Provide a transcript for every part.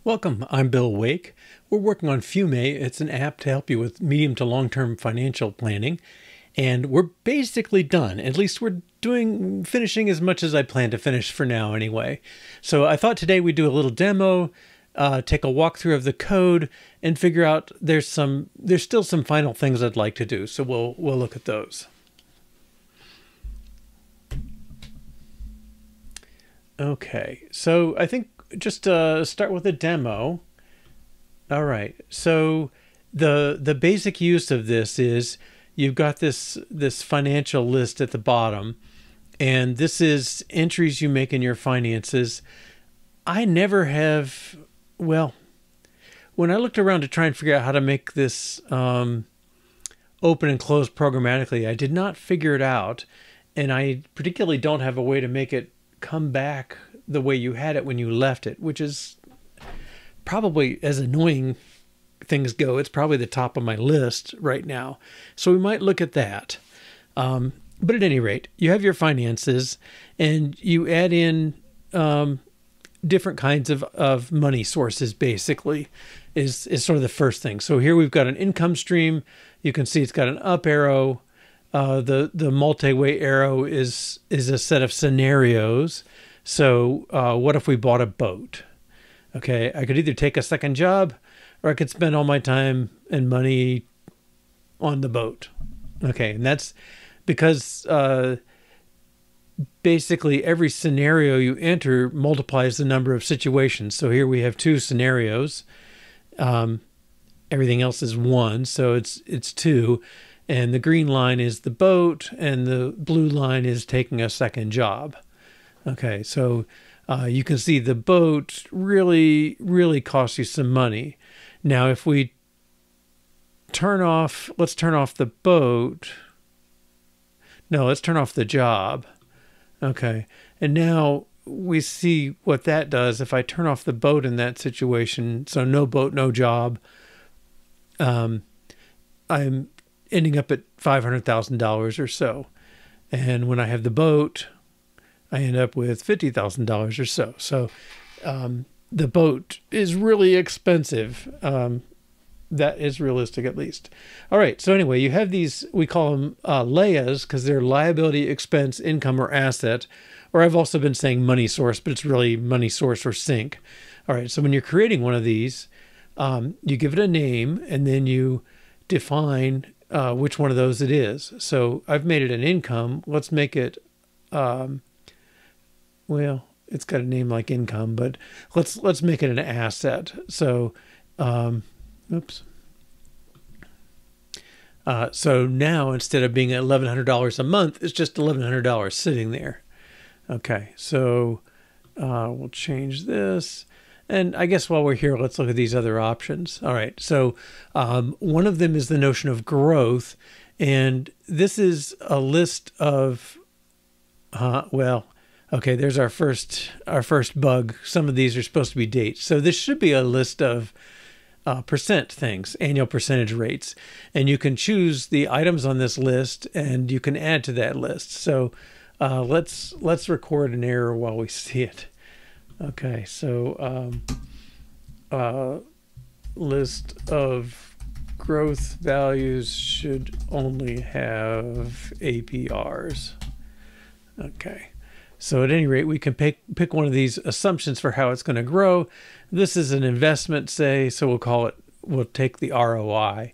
Welcome, I'm Bill Wake. We're working on Fiume. It's an app to help you with medium to long-term financial planning. And we're basically done. At least we're finishing as much as I plan to finish for now anyway. So I thought today we'd do a little demo, take a walkthrough of the code, and figure out there's still some final things I'd like to do. So we'll look at those. Okay, so I think just start with a demo. All right, so the basic use of this is you've got this financial list at the bottom, and this is entries you make in your finances. I never have, well, when I looked around to try and figure out how to make this open and close programmatically, I did not figure it out, and I particularly don't have a way to make it come back the way you had it when you left it, which is probably, as annoying things go, it's probably the top of my list right now. So we might look at that. But at any rate, you have your finances and you add in different kinds of money sources, basically, is sort of the first thing. So here we've got an income stream. You can see it's got an up arrow. The multi-way arrow is a set of scenarios. So what if we bought a boat? Okay, I could either take a second job or I could spend all my time and money on the boat. Okay, and that's because basically every scenario you enter multiplies the number of situations. So here we have 2 scenarios. Everything else is 1, so it's 2. And the green line is the boat, and the blue line is taking a second job. Okay, so you can see the boat really costs you some money. Now, if we let's turn off the boat. No, let's turn off the job. Okay, and now we see what that does. If I turn off the boat in that situation, so no boat, no job, I'm ending up at $500,000 or so. And when I have the boat, I end up with $50,000 or so. So the boat is really expensive. That is realistic, at least. All right. So anyway, you have these, we call them LAYAs because they're liability, expense, income, or asset. Or I've also been saying money source, but it's really money source or sink. All right. So when you're creating one of these, you give it a name and then you define which one of those it is. So I've made it an income. Let's make it, well, it's got a name like income, but let's make it an asset. So, oops. So now instead of being $1,100 a month, it's just $1,100 sitting there. Okay, so we'll change this. And I guess while we're here, let's look at these other options. All right, so one of them is the notion of growth. And this is a list of, well, okay, there's our first bug. Some of these are supposed to be dates. So this should be a list of percent things, annual percentage rates. And you can choose the items on this list and you can add to that list. So let's record an error while we see it. Okay, so list of growth values should only have APRs. Okay, so at any rate, we can pick one of these assumptions for how it's going to grow. This is an investment, say, so we'll take the ROI.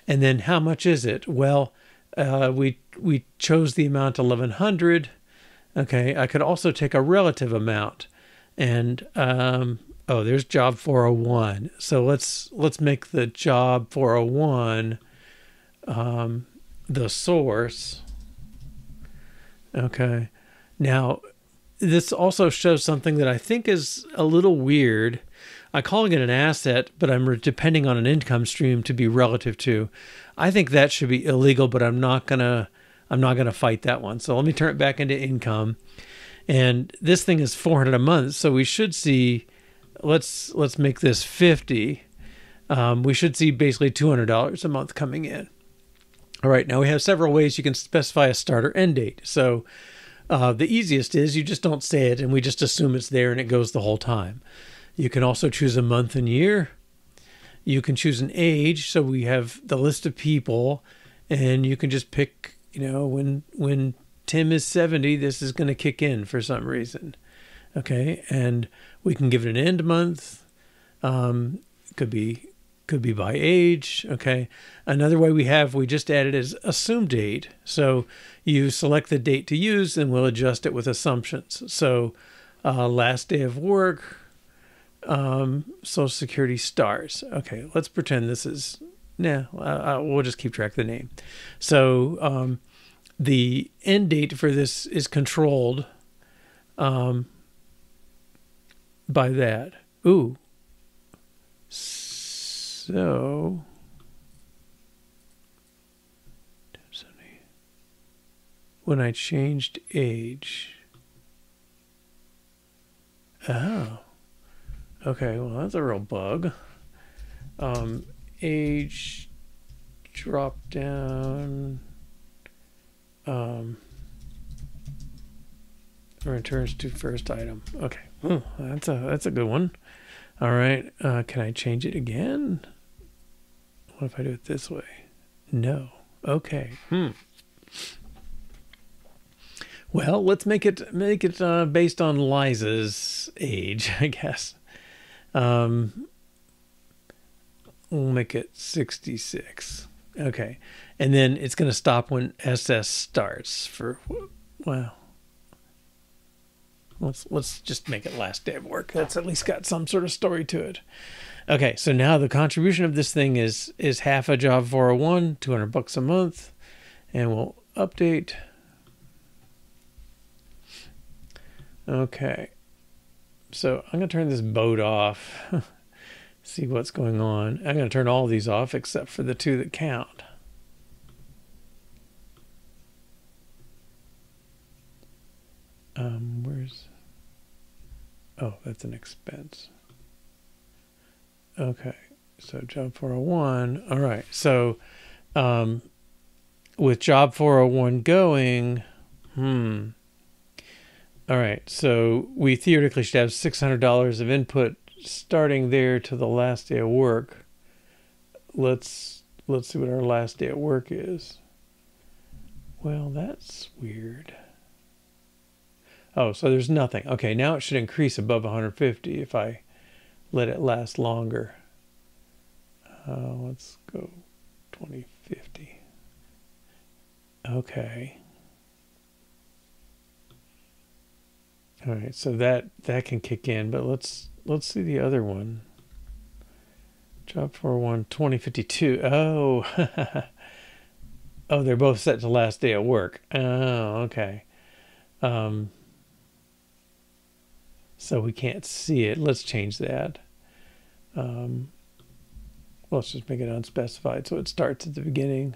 And then how much is it? Well, we chose the amount 1,100. Okay, I could also take a relative amount. And oh, there's job 401. So let's make the job 401 the source. Okay. Now, this also shows something that I think is a little weird. I'm calling it an asset, but I'm depending on an income stream to be relative to. I think that should be illegal, but I'm not gonna fight that one. So let me turn it back into income. And this thing is $400 a month, so we should see, let's make this 50. We should see basically $200 a month coming in. All right, now we have several ways you can specify a start or end date. So the easiest is you just don't say it and we just assume it's there and it goes the whole time. You can also choose a month and year. You can choose an age. So we have the list of people, and you can just pick, when Tim is 70, this is going to kick in for some reason. Okay. And we can give it an end month. Could be by age. Okay. Another way we just added is assume date. So you select the date to use and we'll adjust it with assumptions. So, last day of work, Social Security starts. Okay. Let's pretend this is, we'll just keep track of the name. So, the end date for this is controlled, by that. Ooh. So, when I changed age, okay, well, that's a real bug. Age drop down, returns to first item. Okay, that's a good one. All right, can I change it again? What if I do it this way? No. Okay. Well, let's make it based on Liza's age, I guess. We'll make it 66. Okay, and then it's going to stop when SS starts. Let's just make it last day of work. That's at least got some sort of story to it. Okay, so now the contribution of this thing is half a job 401, $200 a month, and we'll update. Okay, so I'm gonna turn this boat off. See what's going on. I'm gonna turn all these off except for the two that count. Oh, that's an expense. Okay, so job 401. All right, so with job 401 going, all right, so we theoretically should have $600 of input starting there to the last day of work. Let's see what our last day of work is. Well, that's weird. Oh, so there's nothing. Okay, now it should increase above 150 if I let it last longer. Let's go 2050. Okay. All right, so that can kick in, but let's see the other one. Job 401 2052. Oh. Oh, they're both set to last day of work. Oh, okay. So we can't see it. Let's change that. Let's just make it unspecified so it starts at the beginning.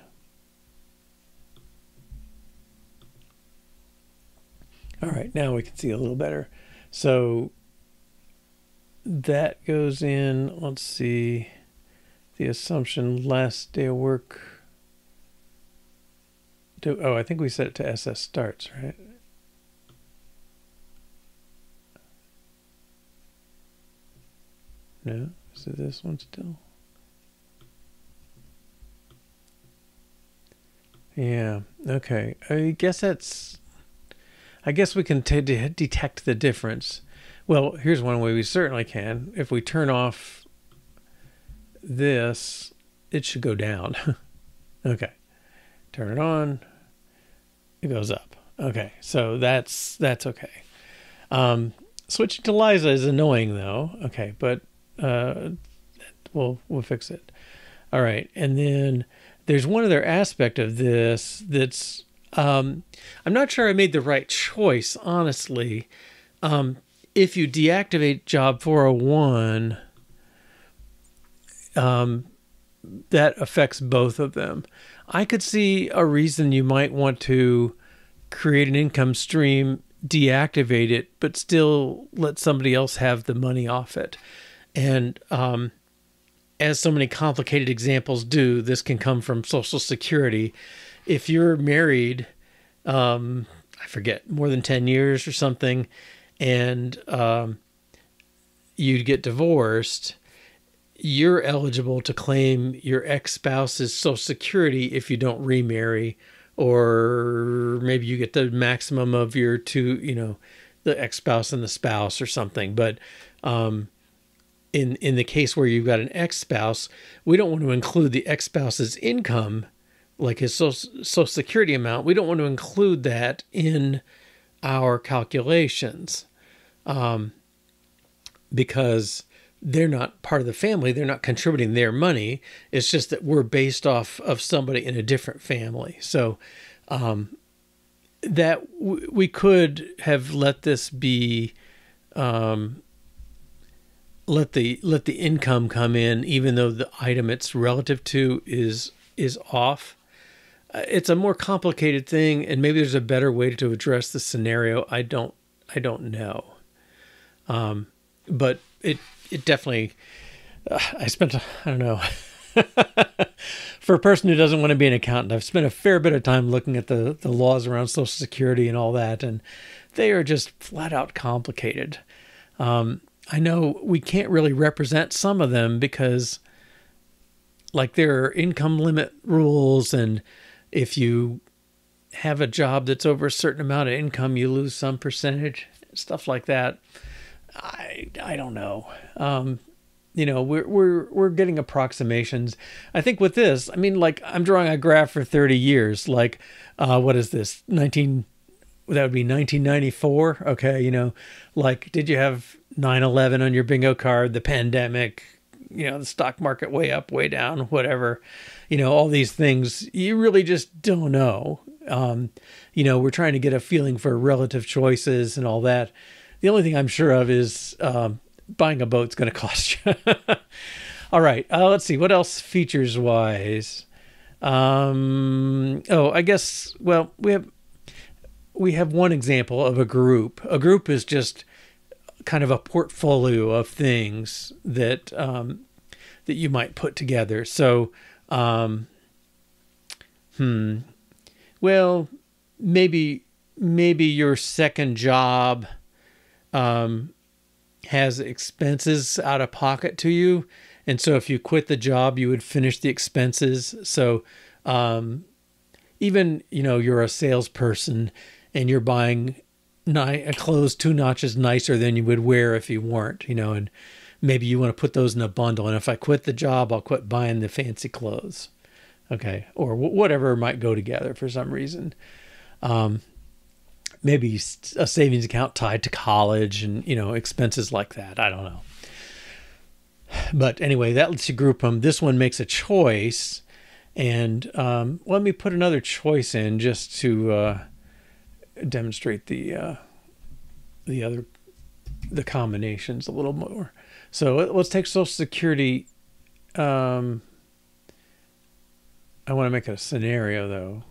All right, now we can see a little better. So that goes in, let's see, the assumption last day of work. I think we set it to SS starts, right? No, is it this one still? Yeah, okay. I guess we can detect the difference. Well, here's one way we certainly can. If we turn off this, it should go down. Okay. Turn it on. It goes up. Okay, so that's okay. Switching to Liza is annoying though. Okay, but we'll fix it. All right, and then there's one other aspect of this that's I'm not sure I made the right choice, honestly. If you deactivate job 401, that affects both of them. I could see a reason you might want to create an income stream, deactivate it, but still let somebody else have the money off it. And as so many complicated examples do, this can come from Social Security. If you're married, I forget, more than 10 years or something, and you'd get divorced, you're eligible to claim your ex-spouse's Social Security if you don't remarry, or maybe you get the maximum of your two, the ex-spouse and the spouse or something. But in the case where you've got an ex-spouse, we don't want to include the ex-spouse's income, like his Social Security amount. We don't want to include that in our calculations because they're not part of the family. They're not contributing their money. It's just that we're based off of somebody in a different family. So that we could have let this be, let the income come in, even though the item it's relative to is off. It's a more complicated thing, and maybe there's a better way to address the scenario. I don't know. But it definitely, I don't know. For a person who doesn't want to be an accountant, I've spent a fair bit of time looking at the laws around Social Security and all that, and they are just flat out complicated. I know we can't really represent some of them because, like, there are income limit rules, and if you have a job that's over a certain amount of income, you lose some percentage, stuff like that. I don't know. We're getting approximations. I think with this, I mean, like, I'm drawing a graph for 30 years. Like, what is this? That would be 1994. Okay. Like, did you have 9/11 on your bingo card, the pandemic, the stock market way up, way down, whatever, all these things, you really just don't know. We're trying to get a feeling for relative choices and all that. The only thing I'm sure of is buying a boat's going to cost you. All right. Let's see. What else features wise? I guess, well, we have one example of a group. A group is just kind of a portfolio of things that that you might put together. So, well, maybe your second job has expenses out of pocket to you, and so if you quit the job, you would finish the expenses. So, even you're a salesperson and you're buying clothes 2 notches nicer than you would wear if you weren't, and maybe you want to put those in a bundle. And if I quit the job, I'll quit buying the fancy clothes. Okay. Or whatever might go together for some reason. Maybe a savings account tied to college and, expenses like that. I don't know. But anyway, that lets you group them. This one makes a choice. And let me put another choice in just to demonstrate the combinations a little more. So let's take Social Security. I want to make it a scenario though.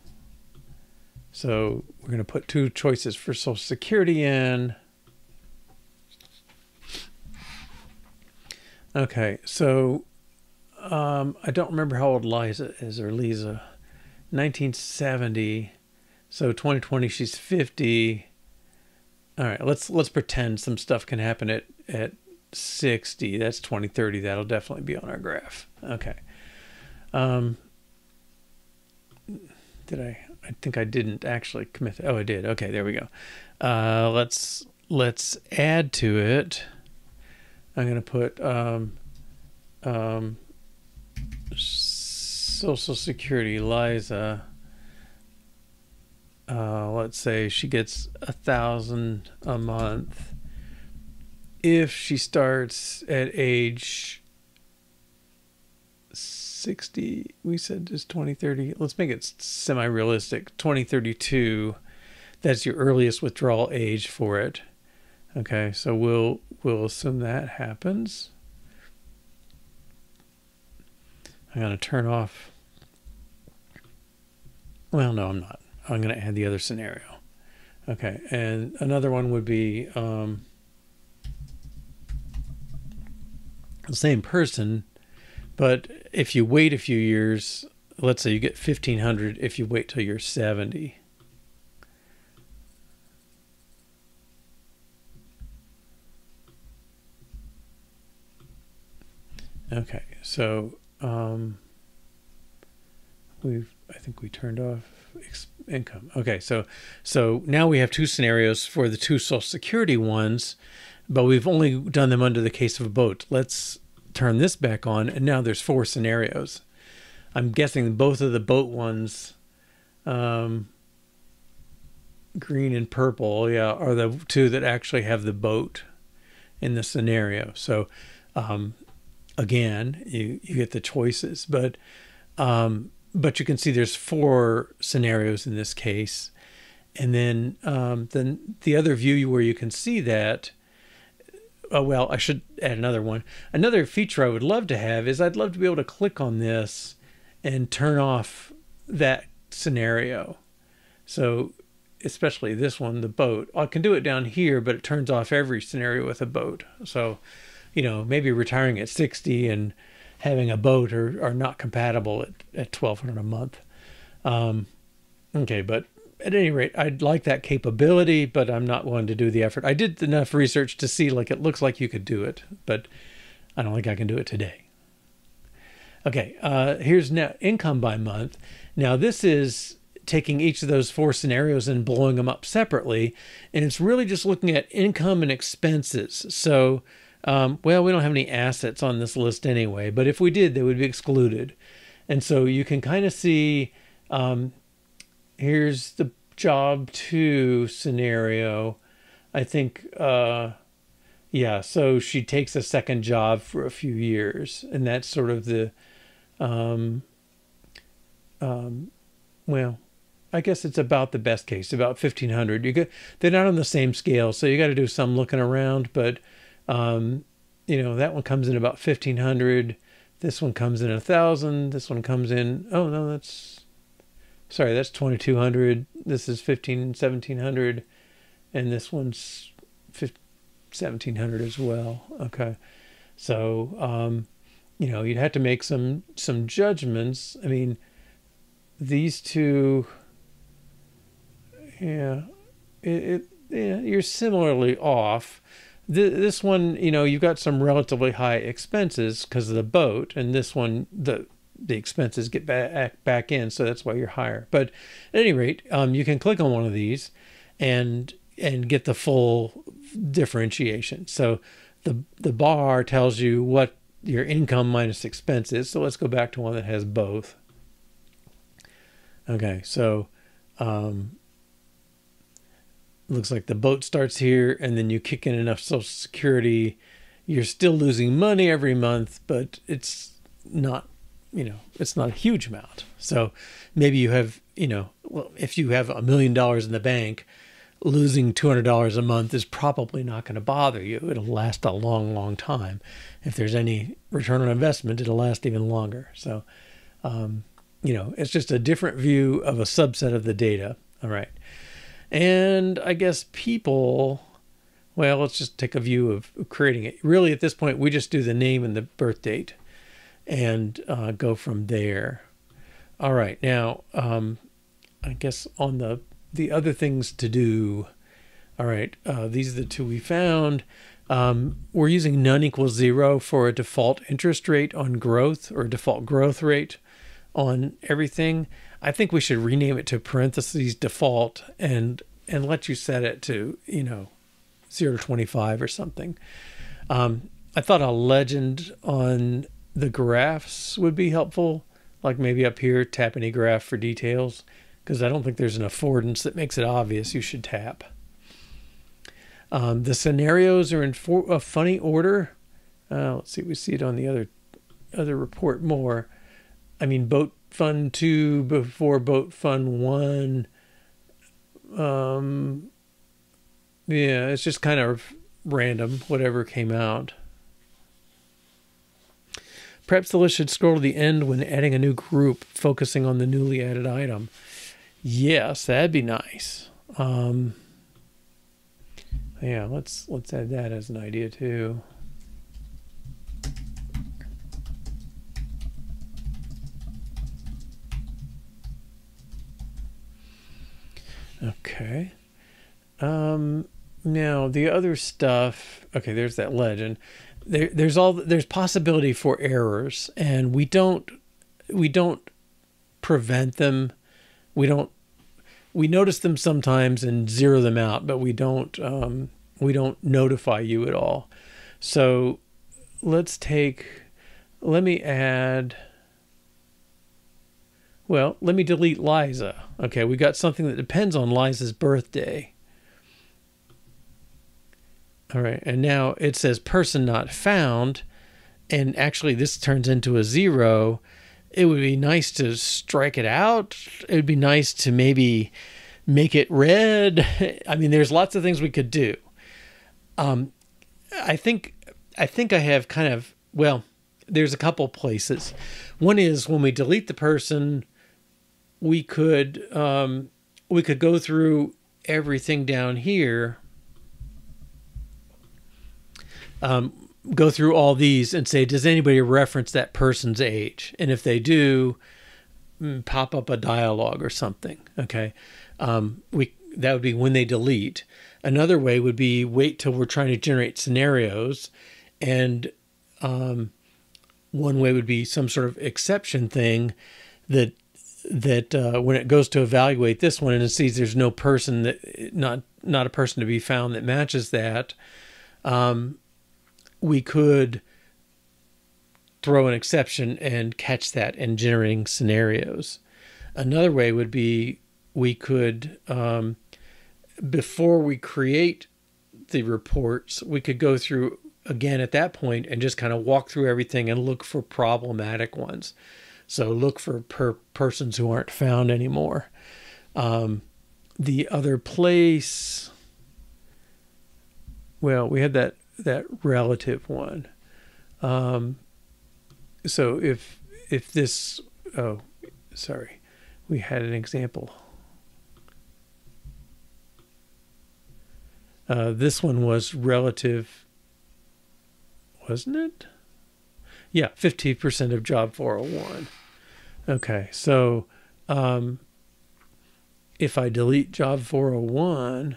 So we're going to put 2 choices for Social Security in. Okay, so I don't remember how old Liza is, or Lisa. 1970. So 2020, she's 50. All right, let's pretend some stuff can happen at 60. That's 2030. That'll definitely be on our graph. Okay. I think I didn't actually commit. Oh, I did. Okay, there we go. Let's add to it. I'm going to put Social Security, Liza. Let's say she gets $1,000 a month. If she starts at age 60, we said just 2030. Let's make it semi-realistic. 2032. That's your earliest withdrawal age for it. Okay, so we'll assume that happens. I'm going to turn off. Well, no, I'm not. I'm going to add the other scenario. Okay, and another one would be the same person, but if you wait a few years, let's say you get $1,500 if you wait till you're 70. Okay, so I think we turned off income. Okay, so now we have two scenarios for the two Social Security ones, but we've only done them under the case of a boat. Let's turn this back on, and now there's 4 scenarios. I'm guessing both of the boat ones, green and purple, yeah, are the 2 that actually have the boat in the scenario. So again, you get the choices, but you can see there's 4 scenarios in this case. And then the other view where you can see that, oh, well, I should add another one. Another feature I would love to have is I'd love to be able to click on this and turn off that scenario. So especially this one, the boat. I can do it down here, but it turns off every scenario with a boat. So, you know, maybe retiring at 60 and having a boat are not compatible at $1,200 a month. Okay, but at any rate, I'd like that capability, but I'm not willing to do the effort. I did enough research to see, like, it looks like you could do it, but I don't think I can do it today. Okay, here's net income by month. Now, this is taking each of those 4 scenarios and blowing them up separately, and it's really just looking at income and expenses. So, well, we don't have any assets on this list anyway, but if we did, they would be excluded. And so you can kind of see, here's the job 2 scenario. I think, yeah, so she takes a second job for a few years, and that's sort of the, well, I guess it's about the best case, about 1,500. They're not on the same scale, so you got to do some looking around, but you know, that one comes in about 1,500. This one comes in 1,000. This one comes in, oh no, that's 2,200. This is 1,700, and this one's 1,700 as well. Okay, so you know, you'd have to make some judgments. I mean, these 2, yeah, yeah, you're similarly off. This one, you know, you've got some relatively high expenses because of the boat, and this one, the expenses get back in, so that's why you're higher. But at any rate, you can click on one of these and get the full differentiation. So the bar tells you what your income minus expenses. So let's go back to one that has both. Okay, so looks like the boat starts here, and then you kick in enough Social Security. You're still losing money every month, but it's not, you know, it's not a huge amount. So maybe you have, you know, well, if you have $1 million in the bank, losing $200 a month is probably not going to bother you. It'll last a long, long time. If there's any return on investment, it'll last even longer. So, you know, it's just a different view of a subset of the data. All right. And I guess people, well, let's just take a view of creating it. Really, at this point, we just do the name and the birth date and go from there. All right. Now, I guess on the other things to do, all right, these are the 2 we found. We're using none equals 0 for a default interest rate on growth, or a default growth rate on everything. I think we should rename it to parentheses default and let you set it to, you know, 0 to 25 or something. I thought a legend on the graphs would be helpful, like maybe up here, tap any graph for details, because I don't think there's an affordance that makes it obvious you should tap. The scenarios are in a funny order. Let's see, we see it on the other report more. I mean, boat fund 2 before boat fund 1. Yeah, it's just kind of random, whatever came out. Perhaps the list should scroll to the end when adding a new group, focusing on the newly added item. Yes, that'd be nice. Yeah, let's add that as an idea too. Okay. Now the other stuff, okay, there's that legend. there's possibility for errors, and we don't prevent them. We notice them sometimes and zero them out, but we don't notify you at all. So let me delete Liza. Okay, we got something that depends on Liza's birthday. All right, and now it says person not found, and actually this turns into a 0. It would be nice to strike it out. It would be nice to maybe make it red. I mean, there's lots of things we could do. I think I have kind of, well, there's a couple places. One is when we delete the person, we could go through everything down here, go through all these and say, does anybody reference that person's age? And if they do, pop up a dialogue or something. Okay. That would be when they delete. Another way would be wait till we're trying to generate scenarios. And one way would be some sort of exception thing that when it goes to evaluate this one and it sees there's no person not a person to be found that matches that, we could throw an exception and catch that in generating scenarios. Another way would be we could, before we create the reports, we could go through again at that point and just kind of walk through everything and look for problematic ones. So look for persons who aren't found anymore. The other place, well, we had that relative one. So if this, oh, sorry, we had an example. This one was relative, wasn't it? Yeah, 50% of job 401. Okay, so if I delete job 401,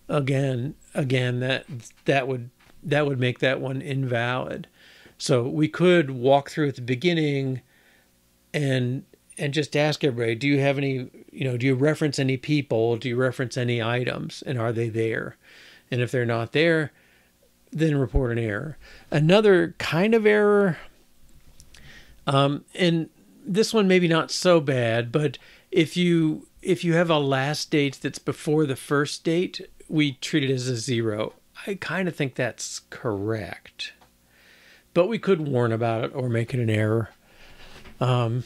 again, that would make that one invalid. So we could walk through at the beginning and just ask everybody, do you have any, do you reference any people? Do you reference any items? And are they there? And if they're not there, then report an error. Another kind of error, and this one maybe not so bad, but if you have a last date that's before the first date, we treat it as a 0. I kind of think that's correct, but we could warn about it or make it an error. All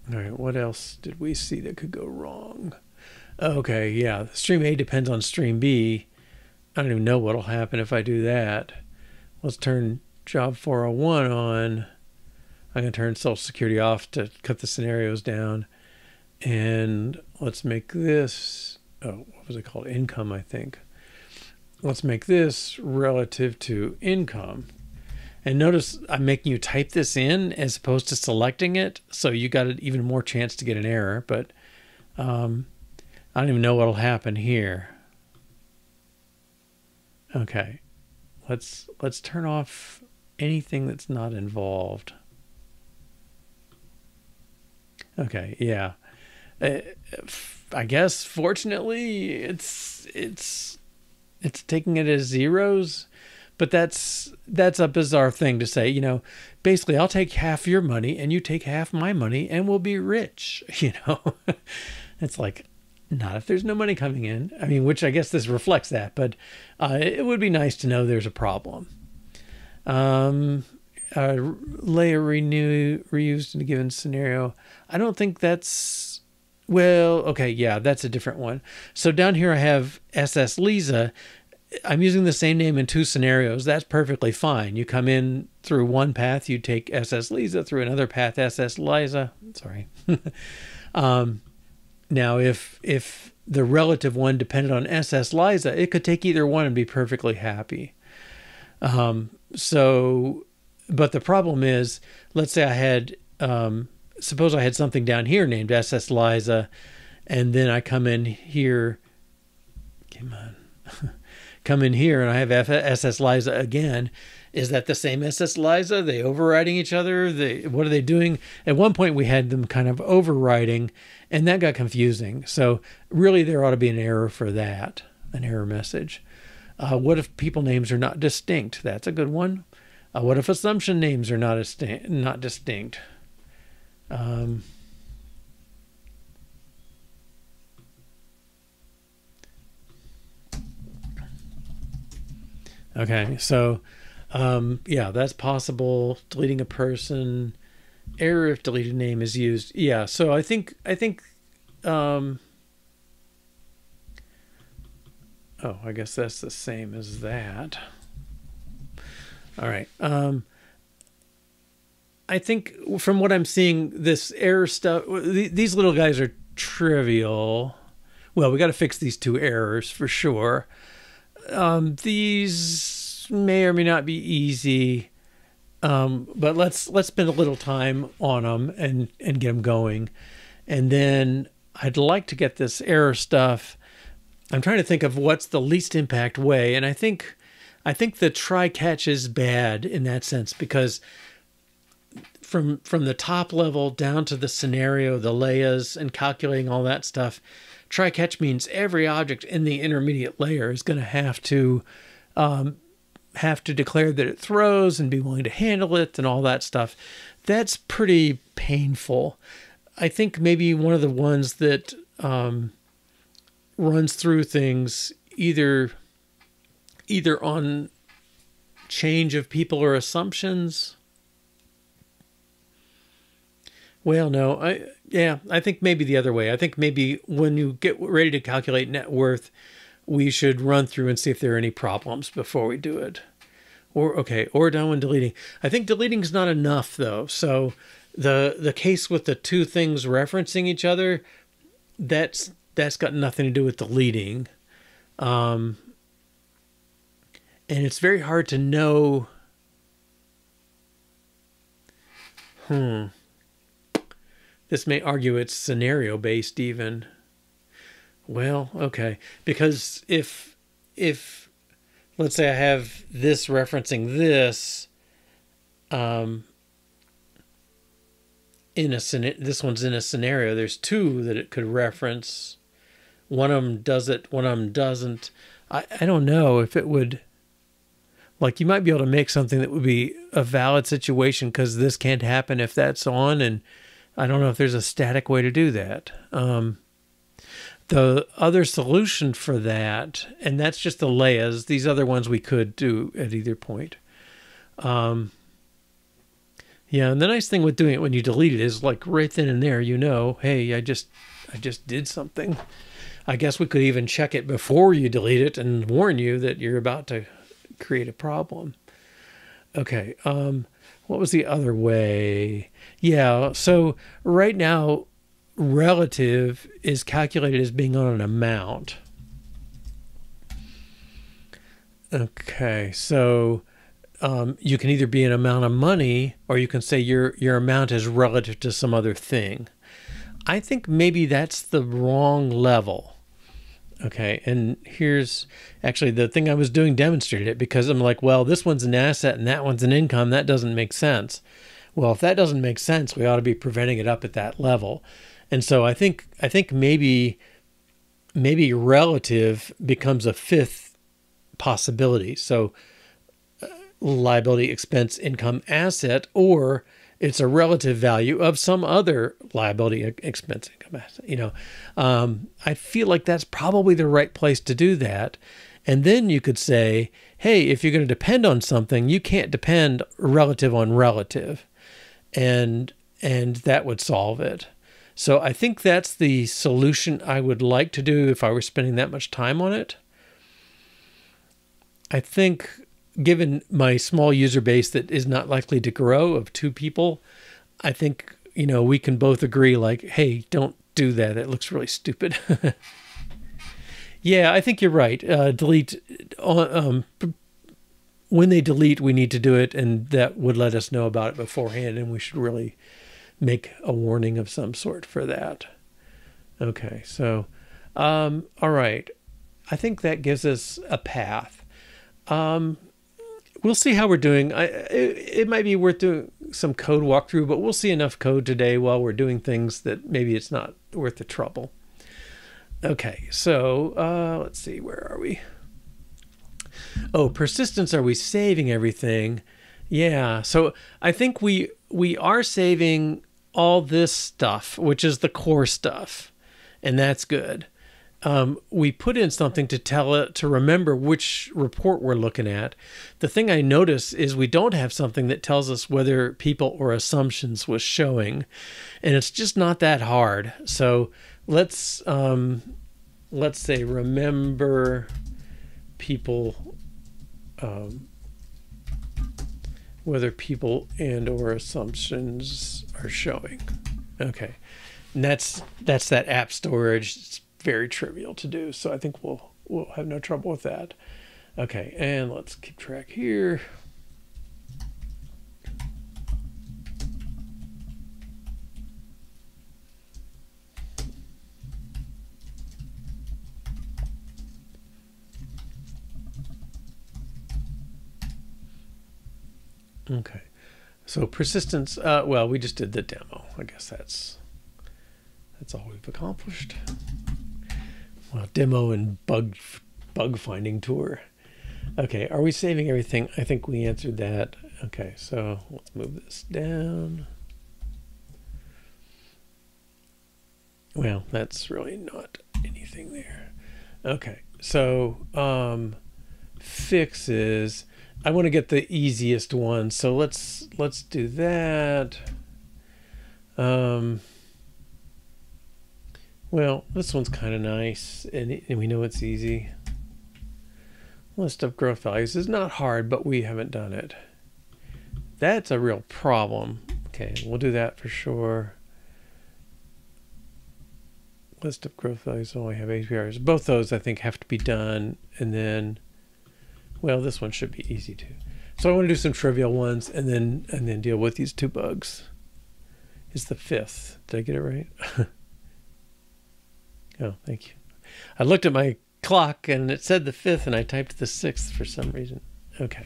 right, what else did we see that could go wrong? Okay, yeah, stream A depends on stream B. I don't even know what'll happen if I do that. Let's turn job 401 on. I'm going to turn Social Security off to cut the scenarios down. And let's make this, oh, what was it called? Income, I think. Let's make this relative to income. And notice I'm making you type this in as opposed to selecting it. So you got an even more chance to get an error. But I don't even know what'll happen here. Okay, let's turn off anything that's not involved. Okay, yeah. I guess fortunately it's taking it as zeros, but that's a bizarre thing to say. Basically I'll take half your money and you take half my money and we'll be rich. It's like, not if there's no money coming in. I mean, which I guess this reflects that, but it would be nice to know there's a problem. Layer reused in a given scenario. I don't think that's, well, okay, yeah, that's a different one. So down here I have SS Lisa. I'm using the same name in 2 scenarios. That's perfectly fine. You come in through one path, you take SS Lisa, through another path, SS Liza. Sorry. Now, if the relative one depended on SS Liza, it could take either one and be perfectly happy. But the problem is, let's say I had, suppose I had something down here named SS Liza, and then I come in here, come in here and I have SS Liza again. Is that the same SS Liza? Are they overriding each other? What are they doing? At one point we had them kind of overriding, and that got confusing. So really there ought to be an error for that, an error message. What if people names are not distinct? That's a good one. What if assumption names are not distinct? Okay, so yeah, that's possible. Deleting a person, error if deleted name is used. Yeah, so I think oh, I guess that's the same as that. All right. I think from what I'm seeing, this error stuff, these little guys are trivial. Well, we got to fix these two errors for sure. These may or may not be easy, but let's spend a little time on them and get them going. And then I'd like to get this error stuff. I'm trying to think of what's the least impact way, and I think the try catch is bad in that sense, because from the top level down to the scenario, the layers, and calculating all that stuff, try catch means every object in the intermediate layer is going to have to declare that it throws and be willing to handle it and all that stuff. That's pretty painful. I think maybe one of the ones that runs through things either on change of people or assumptions. Well, no, I think maybe the other way. I think maybe when you get ready to calculate net worth, we should run through and see if there are any problems before we do it. Or done when deleting. I think deleting is not enough though. So the case with the two things referencing each other, that's got nothing to do with deleting. And it's very hard to know. This may argue it's scenario based even. Well, okay. Because if let's say I have this referencing this, this one's in a scenario, there's two that it could reference. One of them does it, one of them doesn't. I don't know if it would, like, you might be able to make something that would be a valid situation because this can't happen if that's on, and I don't know if there's a static way to do that. The other solution for that, and that's just the layers, these other ones we could do at either point. Yeah, and the nice thing with doing it when you delete it is, like, right then and there, you know, hey, I just did something. I guess we could even check it before you delete it and warn you that you're about to create a problem. Okay, what was the other way? Yeah, so right now, relative is calculated as being on an amount. Okay, so you can either be an amount of money, or you can say your amount is relative to some other thing. I think maybe that's the wrong level. Okay, and here's actually the thing I was doing demonstrated it, because I'm like, well, this one's an asset and that one's an income. That doesn't make sense. Well, if that doesn't make sense, we ought to be preventing it up at that level. And so I think maybe relative becomes a fifth possibility. So liability, expense, income, asset, or it's a relative value of some other liability, expense, income, asset. You know, I feel like that's probably the right place to do that. And then you could say, hey, if you're going to depend on something, you can't depend relative on relative, and that would solve it. So I think that's the solution I would like to do if I were spending that much time on it. I think, given my small user base that is not likely to grow of 2 people, I think, you know, we can both agree, like, hey, don't do that. It looks really stupid. Yeah, I think you're right. Delete. When they delete, we need to do it, and that would let us know about it beforehand, and we should really make a warning of some sort for that. Okay, so, all right. I think that gives us a path. We'll see how we're doing. It might be worth doing some code walkthrough, but we'll see enough code today while we're doing things that maybe it's not worth the trouble. Okay, so let's see, where are we? Oh, persistence, are we saving everything? Yeah, so I think we are saving all this stuff, which is the core stuff, and that's good. We put in something to tell it to remember which report we're looking at. The thing I notice is we don't have something that tells us whether people or assumptions was showing, and it's just not that hard. So let's say remember people, whether people and or assumptions are showing. Okay, and that's that app storage. It's very trivial to do, so I think we'll have no trouble with that. Okay, and let's keep track here. Okay, so persistence, well, we just did the demo. I guess that's all we've accomplished. Well, demo and bug finding tour. Okay, are we saving everything? I think we answered that. Okay, so let's move this down. Well, that's really not anything there. Okay, so fixes. I want to get the easiest one, so let's do that. Well, this one's kind of nice, and we know it's easy. List of growth values is not hard, but we haven't done it. That's a real problem. Okay, we'll do that for sure. List of growth values only have APRs. Both those I think have to be done, and then, well, this one should be easy too. So I want to do some trivial ones, and then deal with these two bugs. It's the 5th. Did I get it right? Oh, thank you. I looked at my clock and it said the 5th, and I typed the 6th for some reason. Okay.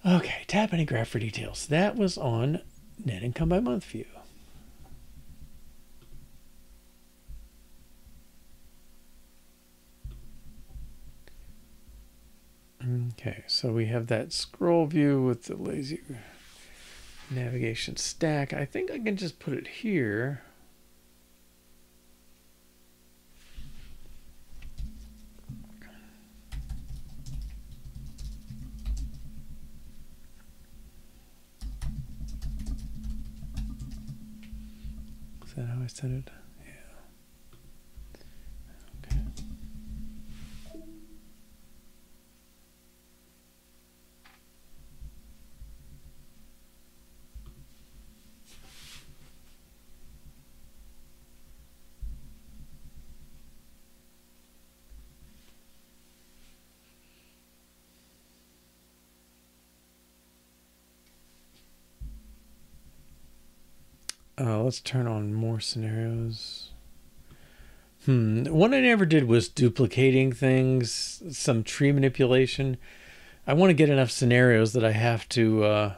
Okay, tap any graph for details. That was on net income by month view. Okay, so we have that scroll view with the lazy navigation stack. I think I can just put it here. Is that how I said it? Yeah. Okay. Let's turn on more scenarios. One I never did was duplicating things, some tree manipulation. I want to get enough scenarios that I have to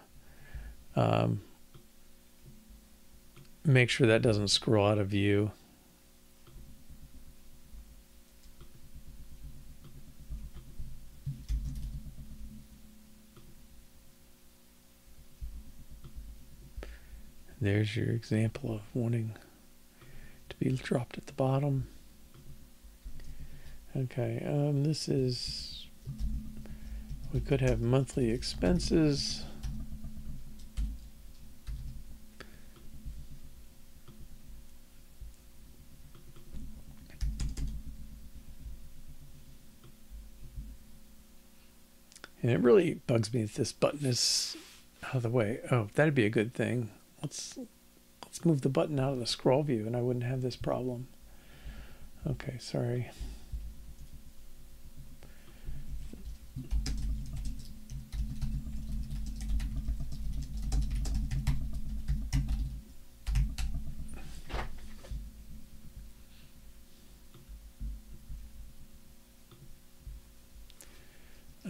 make sure that doesn't scroll out of view. There's your example of wanting to be dropped at the bottom. Okay, this is, we could have monthly expenses. And it really bugs me that this button is out of the way. Oh, that'd be a good thing. Let's move the button out of the scroll view and I wouldn't have this problem. Okay, sorry.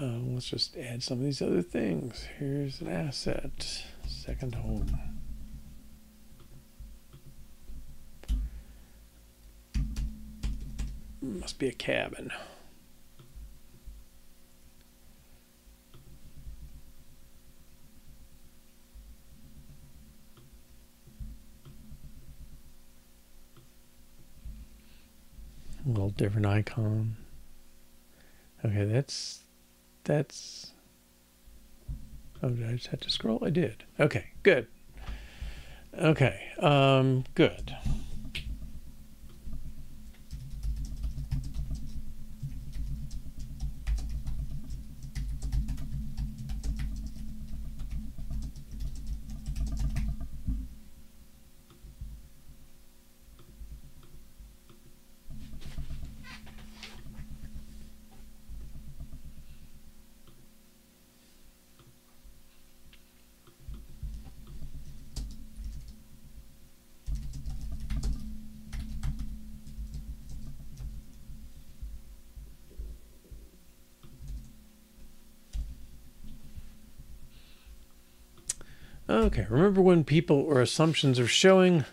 Let's just add some of these other things. Here's an asset, second home. Must be a cabin. A little different icon. Okay, that's, oh, did I just have to scroll? I did. Okay, good. Okay, good. Okay, remember when people or assumptions are showing,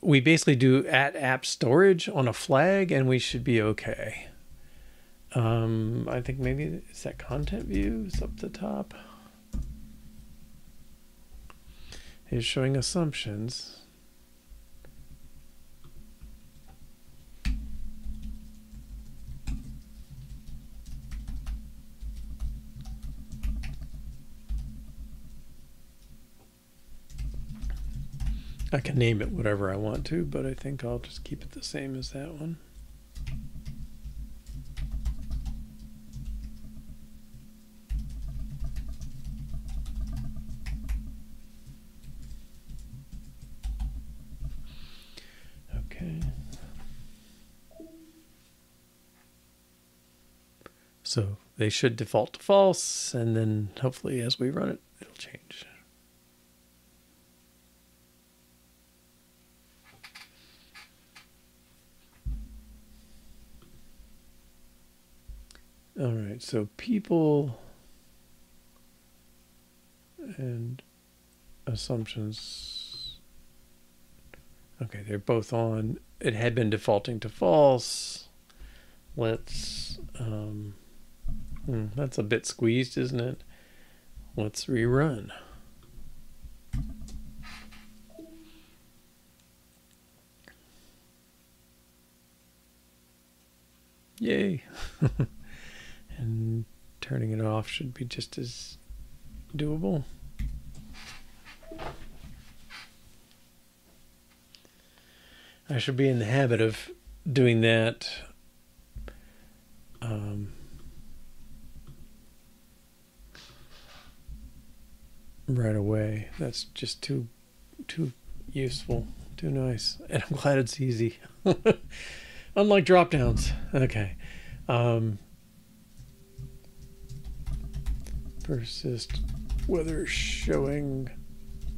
we basically do @app storage on a flag and we should be okay. I think maybe it's that content view is up the top. It's showing assumptions. I can name it whatever I want to, but I think I'll just keep it the same as that one. Okay. So they should default to false, and then hopefully as we run it, it'll change. All right, so people and assumptions. Okay, they're both on. It had been defaulting to false. Let's, that's a bit squeezed, isn't it? Let's rerun. Yay. And turning it off should be just as doable. I should be in the habit of doing that right away. That's just too useful, too nice, and I'm glad it's easy. Unlike drop downs. Okay. Persist whether showing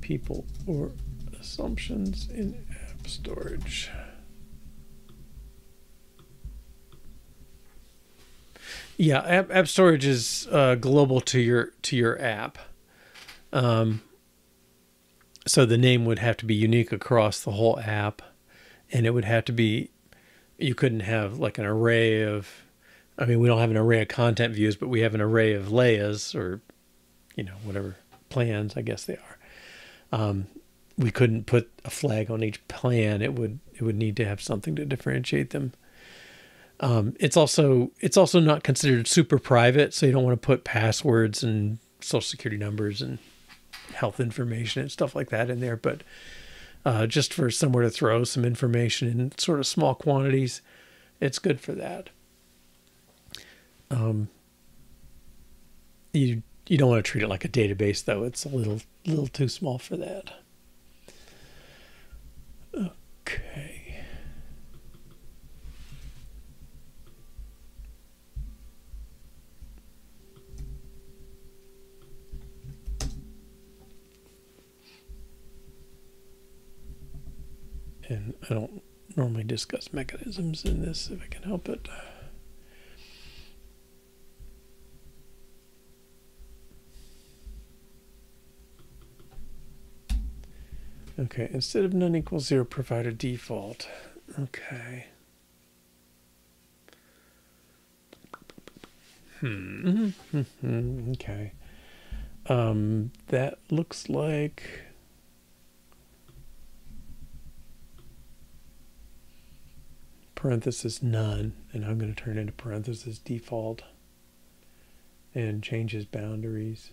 people or assumptions in app storage. Yeah, app storage is global to your app. So the name would have to be unique across the whole app, and it would have to be, you couldn't have like an array of, I mean, we don't have an array of content views, but we have an array of layers, or, you know, whatever plans, I guess they are. We couldn't put a flag on each plan. It would need to have something to differentiate them. It's also not considered super private, so you don't want to put passwords and social security numbers and health information and stuff like that in there. But just for somewhere to throw some information in sort of small quantities, it's good for that. You don't want to treat it like a database, though. It's a little too small for that. Okay. And I don't normally discuss mechanisms in this if I can help it. Okay, instead of none equals 0, provide a default. Okay. Okay. That looks like parenthesis none, and I'm going to turn it into parenthesis default and change his boundaries.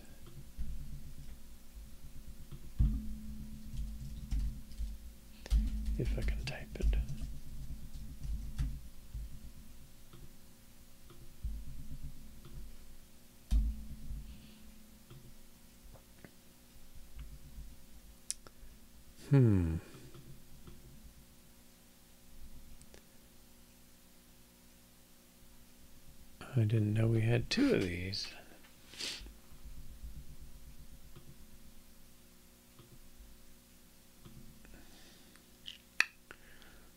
If I can type it. I didn't know we had 2 of these.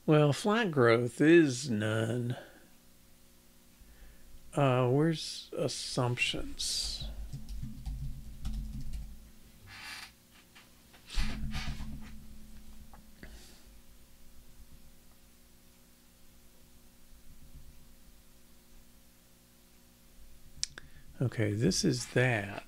Well, flat growth is none. Where's assumptions? Okay, this is that.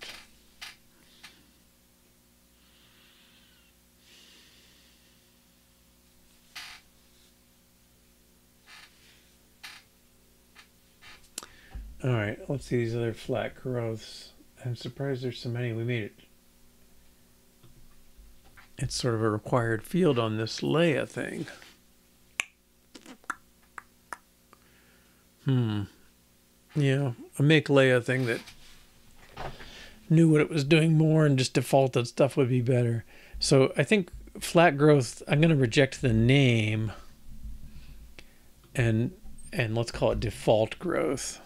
All right, let's see these other flat growths. I'm surprised there's so many. We made it. It's sort of a required field on this Leia thing. Yeah, a make Leia thing that knew what it was doing more and just defaulted stuff would be better. So I think flat growth, I'm going to reject the name and let's call it default growth.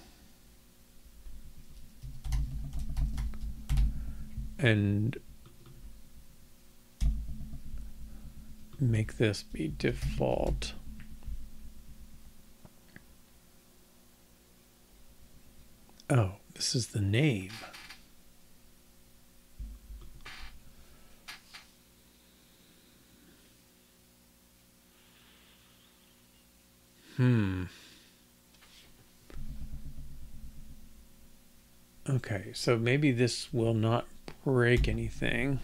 And make this be default. Oh, this is the name. Okay, so maybe this will not break anything.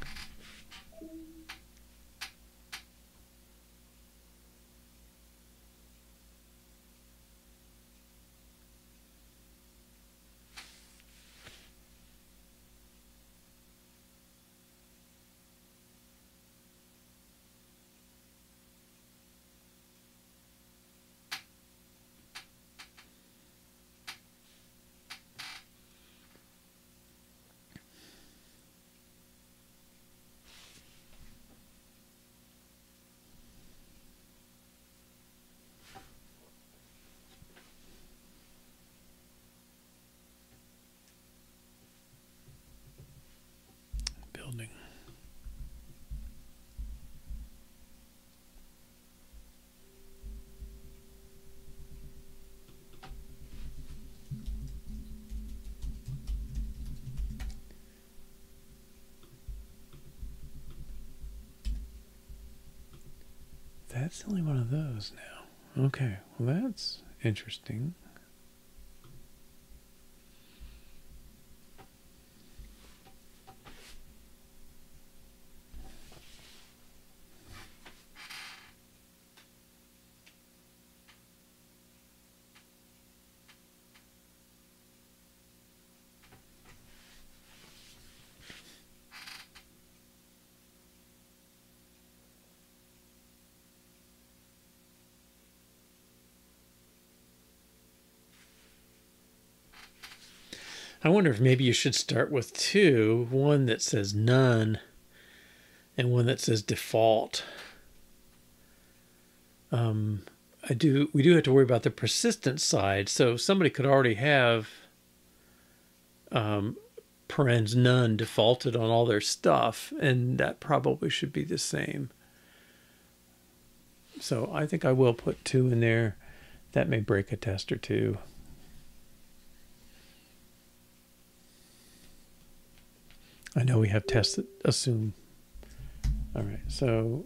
Building. That's only one of those now. Okay, well that's interesting. I wonder if maybe you should start with 2, one that says none and one that says default. We do have to worry about the persistent side. So somebody could already have parens none defaulted on all their stuff, and that probably should be the same. So I think I will put 2 in there. That may break a test or 2. I know we have tests that assume All right, so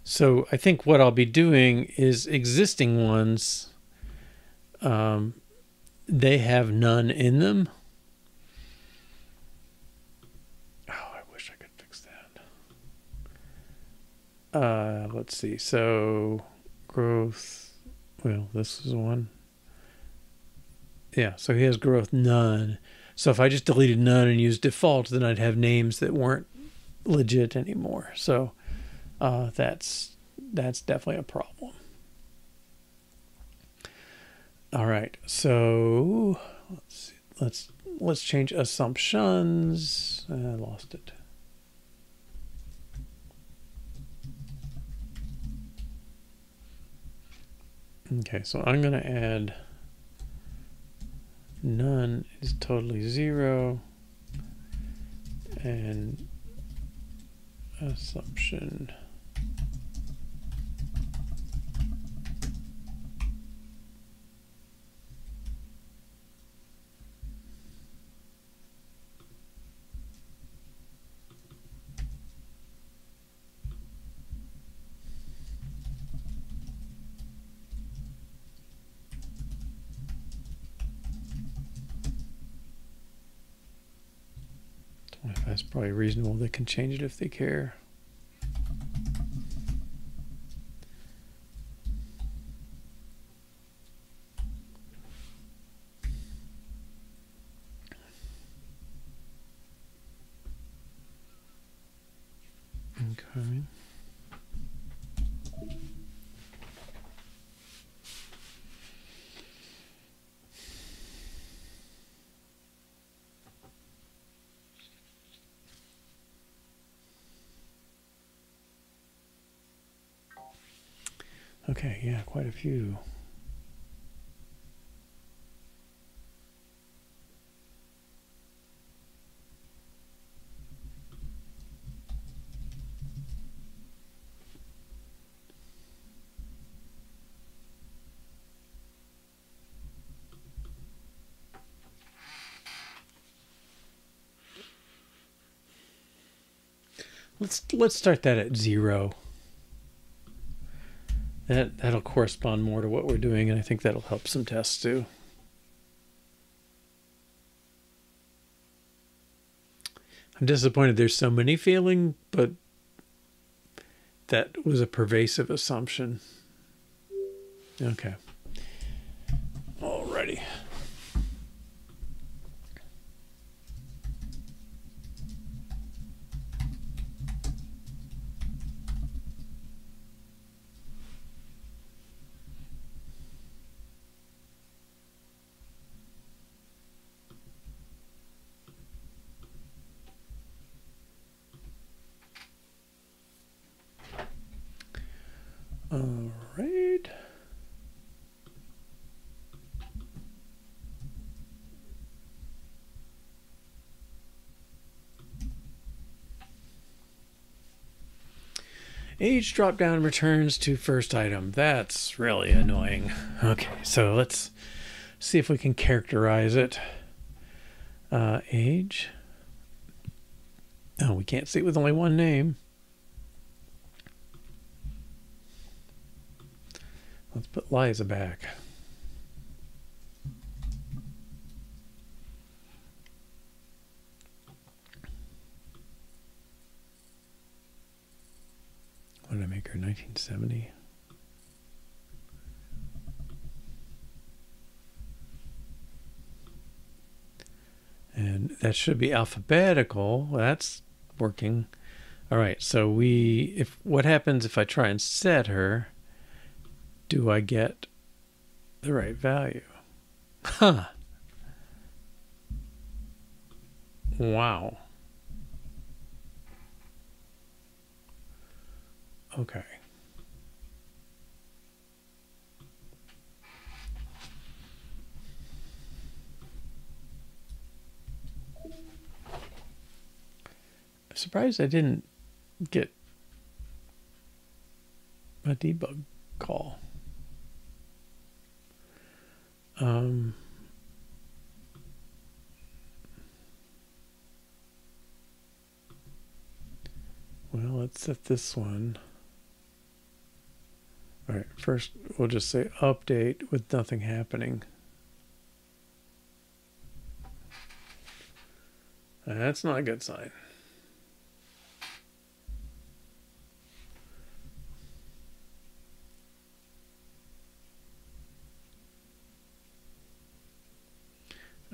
so I think what I'll be doing is existing ones, they have none in them. Oh, I wish I could fix that. Let's see. So growth, well, this is one. Yeah, so he has growth none. So if I just deleted none and used default, then I'd have names that weren't legit anymore. So that's definitely a problem. All right, so let's see. Let's change assumptions. I lost it. Okay, so I'm going to add none is totally 0 and assumption that's probably reasonable. They can change it if they care. Okay. Okay, yeah, quite a few. Let's start that at 0. That'll correspond more to what we're doing, and I think that'll help some tests too. I'm disappointed there's so many failing, but that was a pervasive assumption. Okay. Alrighty. All right. Age drop down returns to first item. That's really annoying. Okay, so let's see if we can characterize it. Age. Oh, we can't see it with only one name. Let's put Liza back. What did I make her? 1970. And that should be alphabetical. That's working. All right. So what happens if I try and set her? Do I get the right value? Huh. Wow. Okay. surprised I didn't get a debug call. Well, let's set this one. All right, first we'll just say update with nothing happening. That's not a good sign.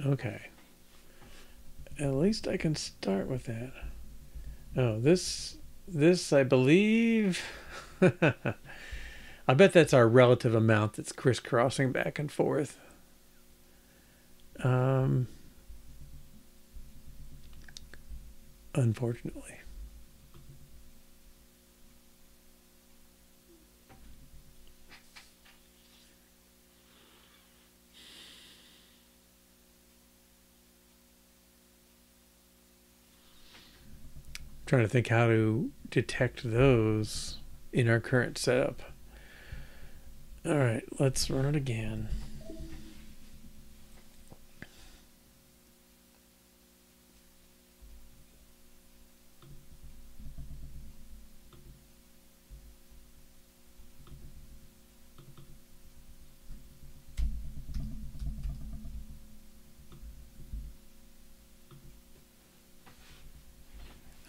Okay. At least I can start with that. Oh, this I believe. I bet that's our relative amount that's crisscrossing back and forth. Unfortunately. Trying to think how to detect those in our current setup. All right, let's run it again.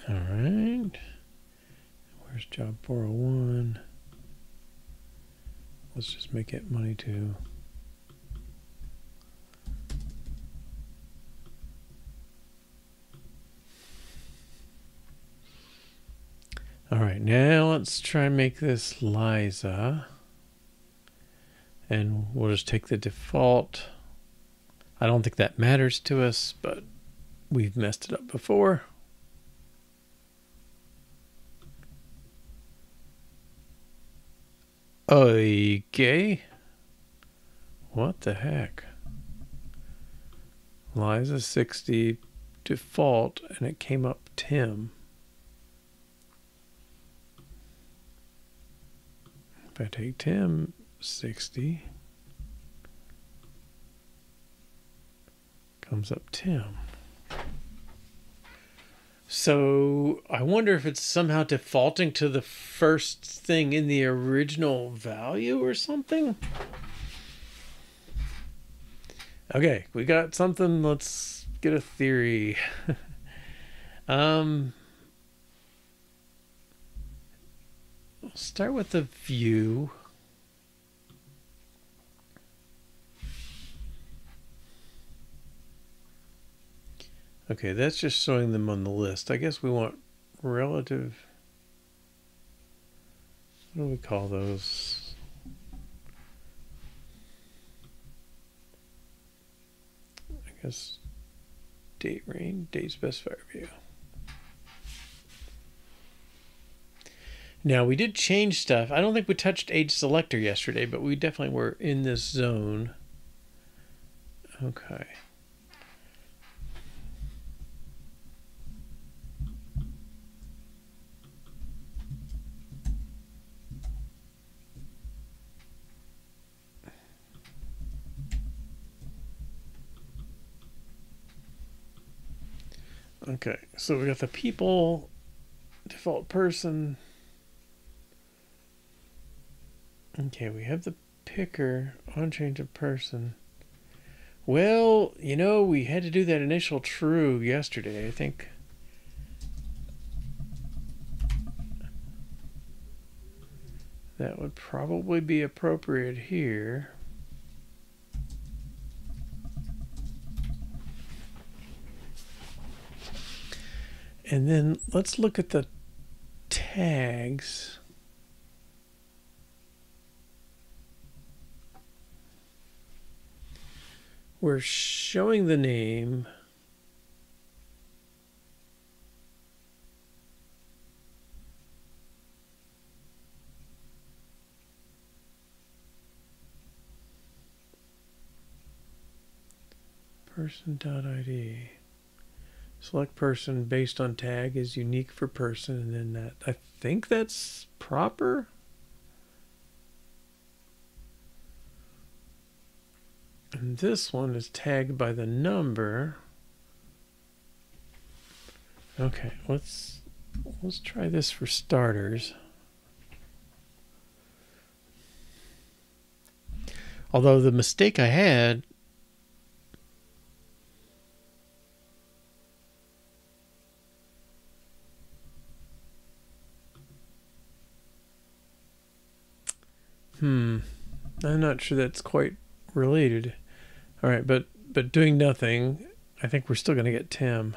All right. Where's job 401? Let's just make it money too. All right, now let's try and make this Liza. And we'll just take the default. I don't think that matters to us, but we've messed it up before. Okay. What the heck? Liza 60 default, and it came up Tim. If I take Tim 60, comes up Tim. So I wonder if it's somehow defaulting to the first thing in the original value or something. Okay, we got something. Let's get a theory. We'll start with the view. Okay, that's just showing them on the list. I guess we want relative. What do we call those? I guess date range, date specifier view. Now we did change stuff. I don't think we touched age selector yesterday, but we definitely were in this zone. Okay. Okay, so we got the people, default person. Okay, we have the picker on change of person. Well, you know, we had to do that initial true yesterday, I think. That would probably be appropriate here. And then let's look at the tags. We're showing the name. Person.id. Select person based on tag is unique for person, and then that, I think that's proper. And this one is tagged by the number. Okay, let's try this for starters. Although the mistake I had, I'm not sure that's quite related. All right, but doing nothing, I think we're still going to get Tim.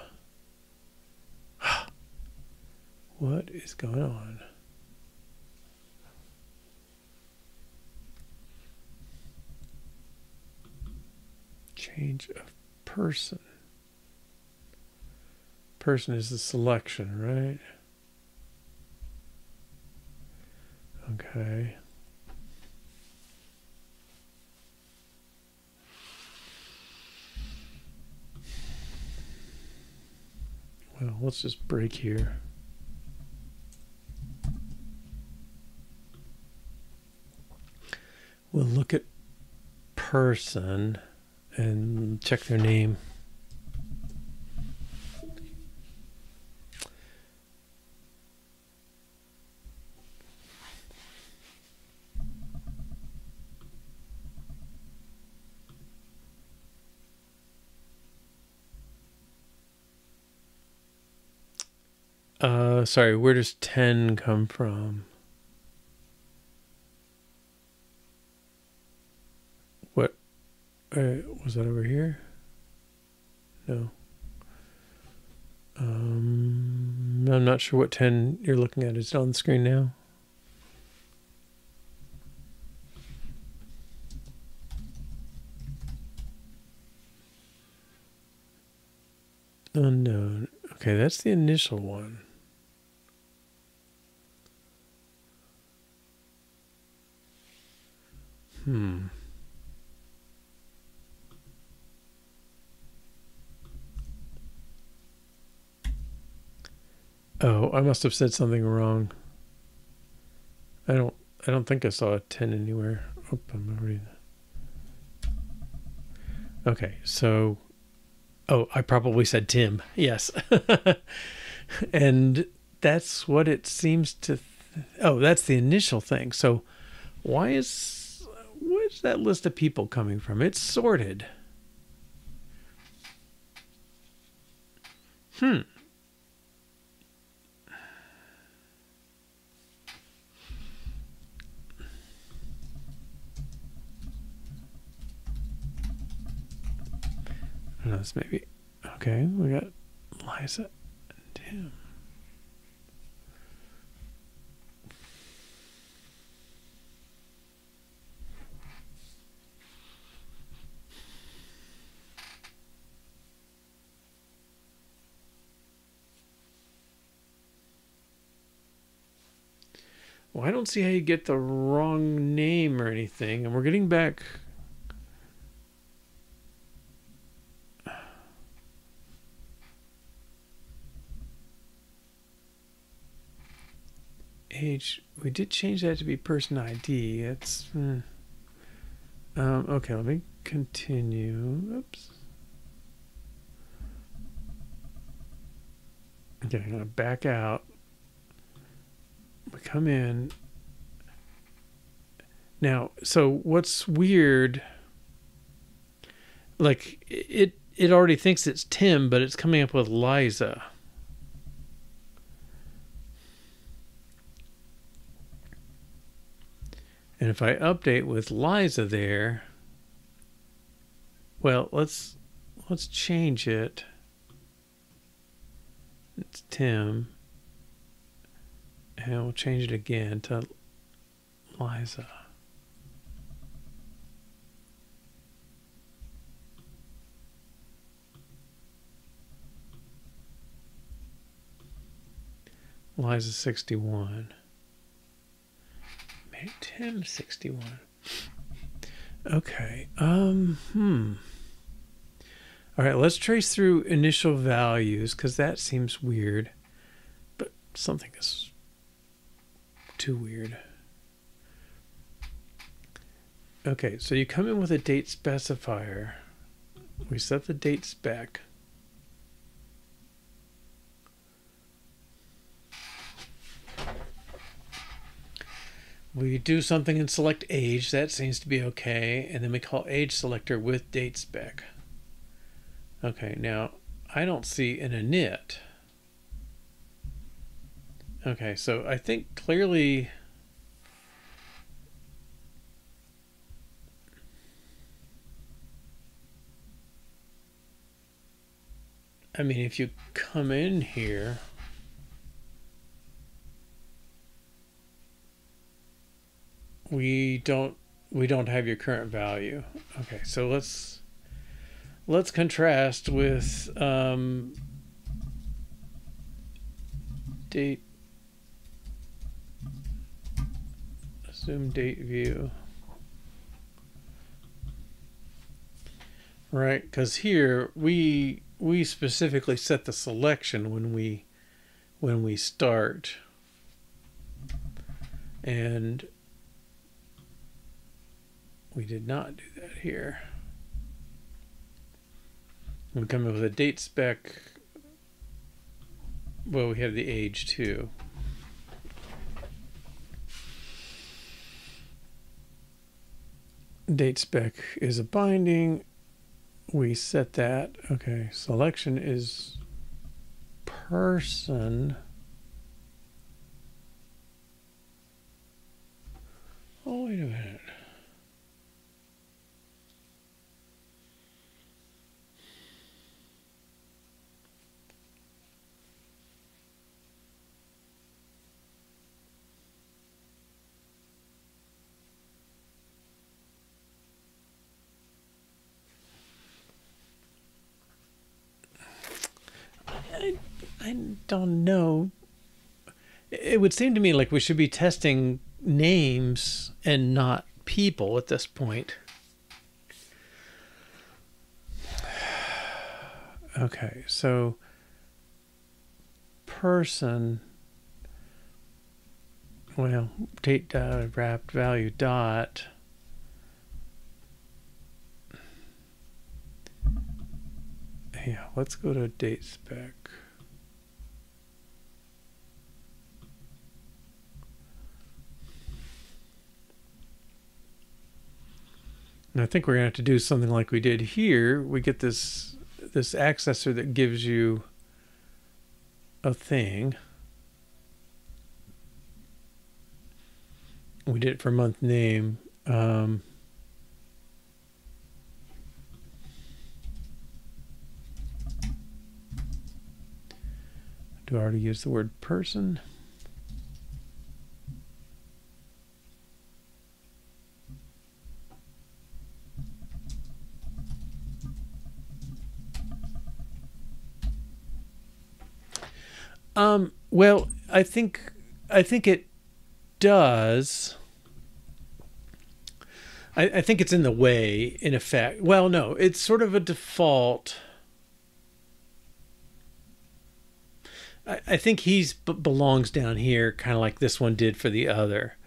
What is going on? Change of person. Person is the selection, right? Okay. Well, let's just break here. We'll look at person and check their name. Sorry, where does 10 come from? What? Was that over here? No. I'm not sure what 10 you're looking at. Is it on the screen now? Unknown. Okay, that's the initial one. Oh, I must have said something wrong. I don't think I saw a 10 anywhere. Oh, I'm already. Okay, so I probably said Tim. Yes. And that's what it seems to that's the initial thing. So where's that list of people coming from? It's sorted. This maybe okay. We got Liza and Tim. Well, I don't see how you get the wrong name or anything, and we're getting back. Age, we did change that to be person ID. That's okay, let me continue. Oops. Okay, I'm gonna back out. We come in now. So what's weird, like it already thinks it's Tim, but it's coming up with Liza. And if I update with Liza there, well, let's change it. It's Tim. And we'll change it again to Liza. Liza 61. Made Tim 61. Okay. All right, let's trace through initial values because that seems weird, but something is too weird. Okay, so you come in with a date specifier. We set the date spec. We do something and select age. That seems to be okay. And then we call age selector with date spec. Okay, now I don't see an init. Okay, so I think clearly I mean, if you come in here, we don't have your current value. Okay, so let's contrast with date, assume date view, right? Because here we specifically set the selection when we start, and we did not do that here. We come in with a date spec. Well, we have the age too. Date spec is a binding. We set that. Okay, selection is person. Oh, wait a minute. I don't know. It would seem to me like we should be testing names and not people at this point. Okay, so person, well, date dot wrapped value dot. Yeah, let's go to date spec. And I think we're going to have to do something like we did here. We get this accessor that gives you a thing. We did it for month name. Do I already use the word person? Well, I think it does. I think it's in the way, in effect. Well, no, it's sort of a default. I think he's belongs down here, kind of like this one did for the other.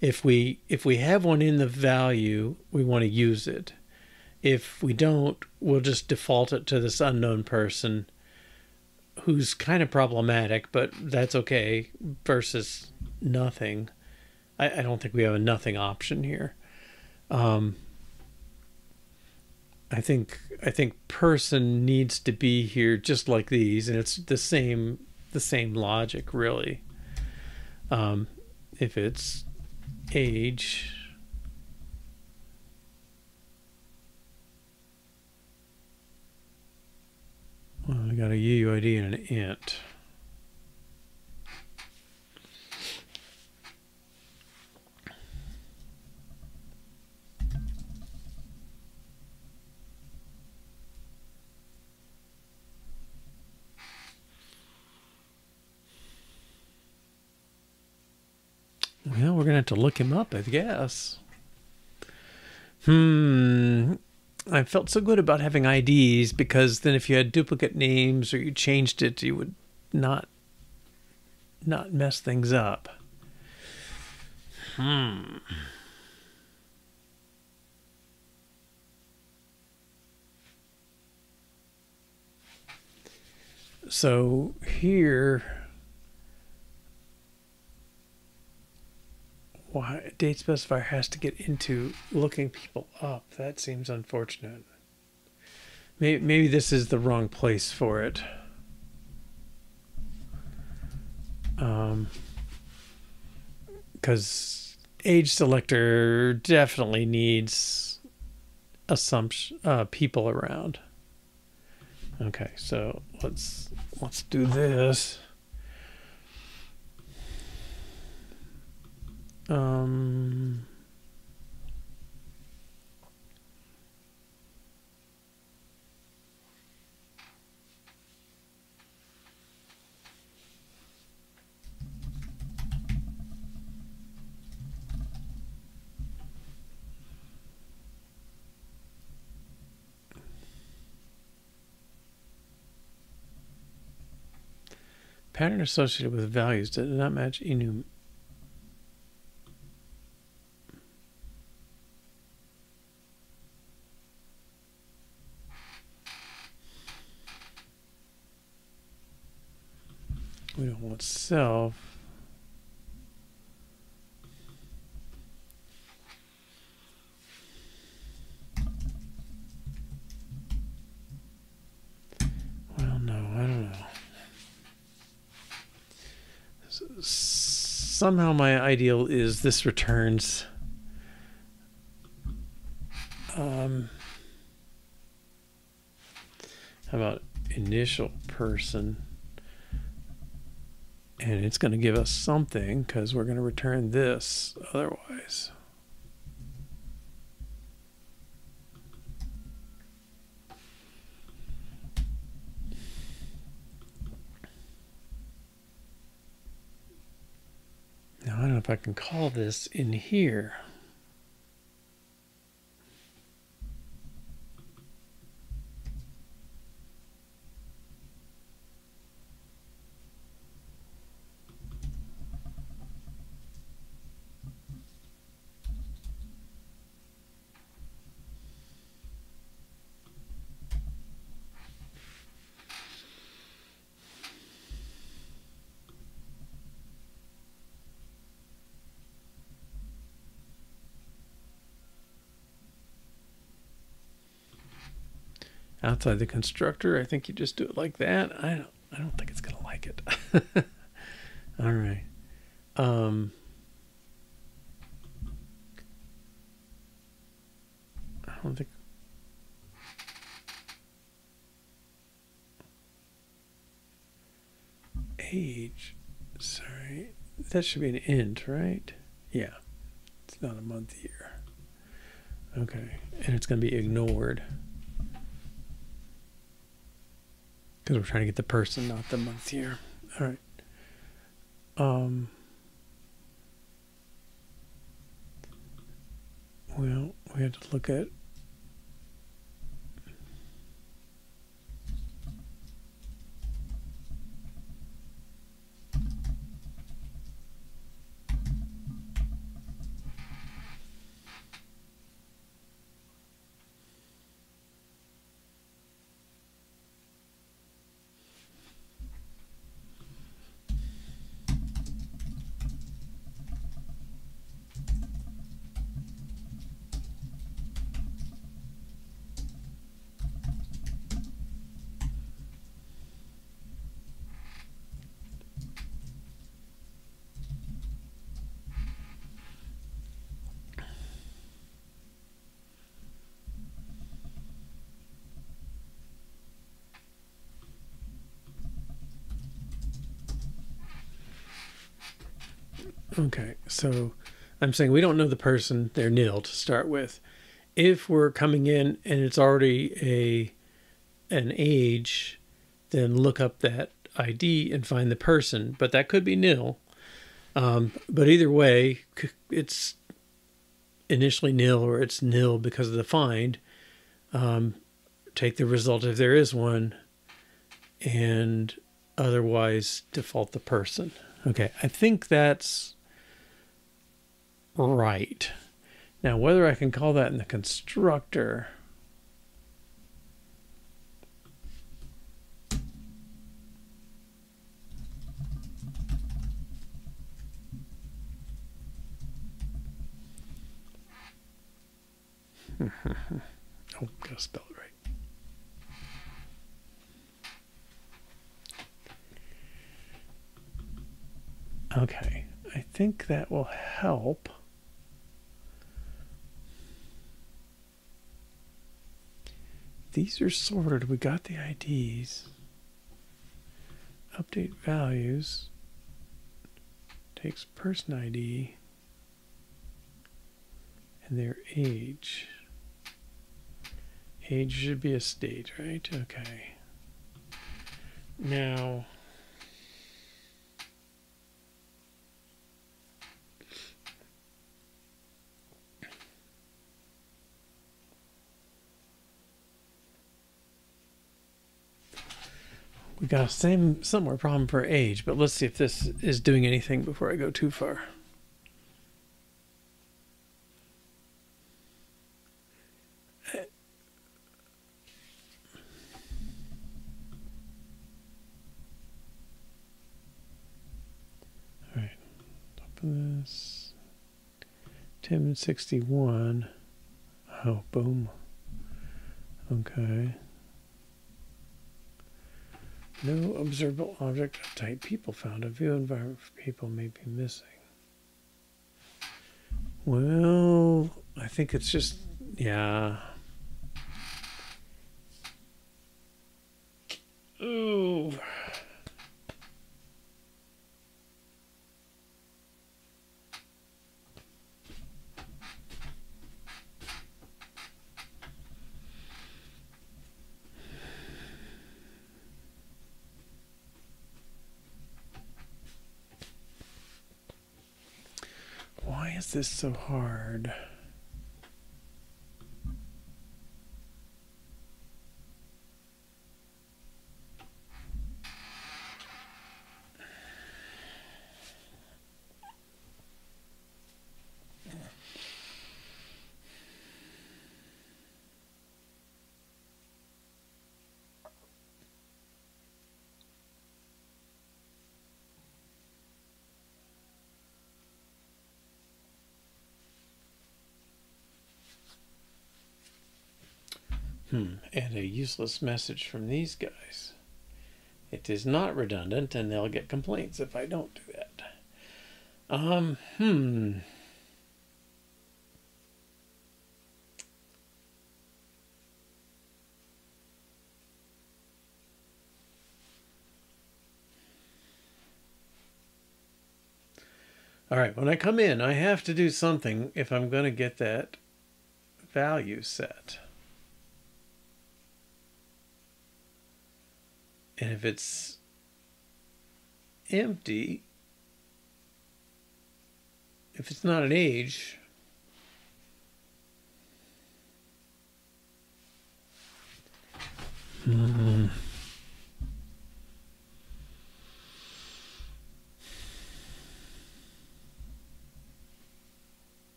If we have one in the value, we want to use it. If we don't, we'll just default it to this unknown person, who's kind of problematic, but that's okay, versus nothing. I don't think we have a nothing option here. I think person needs to be here just like these, and it's the same logic, really. If it's age, well, I got a UUID and an int. Well, we're gonna have to look him up, I guess. I felt so good about having IDs, because then if you had duplicate names or you changed it, you would not mess things up. So here, why date specifier has to get into looking people up? That seems unfortunate. Maybe this is the wrong place for it. Because age selector definitely needs people around. Okay, so let's do this. Pattern associated with values that do not match enum. We don't want self. Well, no, I don't know. Somehow my ideal is this returns how about initial person, and it's going to give us something because we're going to return this otherwise. Now I don't know if I can call this in here. Outside the constructor, I think you just do it like that. I don't think it's gonna like it. All right. I don't think. Age. Sorry, that should be an int, right? Yeah, it's not a month year. Okay, and it's gonna be ignored. Because we're trying to get the person, not the month year. All right. Well, we have to look at. Okay, so I'm saying we don't know the person, they're nil to start with. If we're coming in and it's already an age, then look up that ID and find the person, but that could be nil. But either way, it's initially nil or it's nil because of the find. take the result if there is one, and otherwise default the person. Okay, I think that's right. Now, whether I can call that in the constructor, oh, gotta spell it right. Okay, I think that will help. These are sorted. We got the IDs. Update values. Takes person ID and their age. Age should be a state, right? Okay. Now, we got a somewhere problem for age, but let's see if this is doing anything before I go too far. All right, open this. Tim 61. Oh, boom. Okay. No observable object of type people found. A view environment for people may be missing. Well, I think it's just, yeah. Ooh. Why is this so hard? And a useless message from these guys. It is not redundant, and they'll get complaints if I don't do that. All right, when I come in, I have to do something if I'm going to get that value set. And if it's empty, if it's not an age,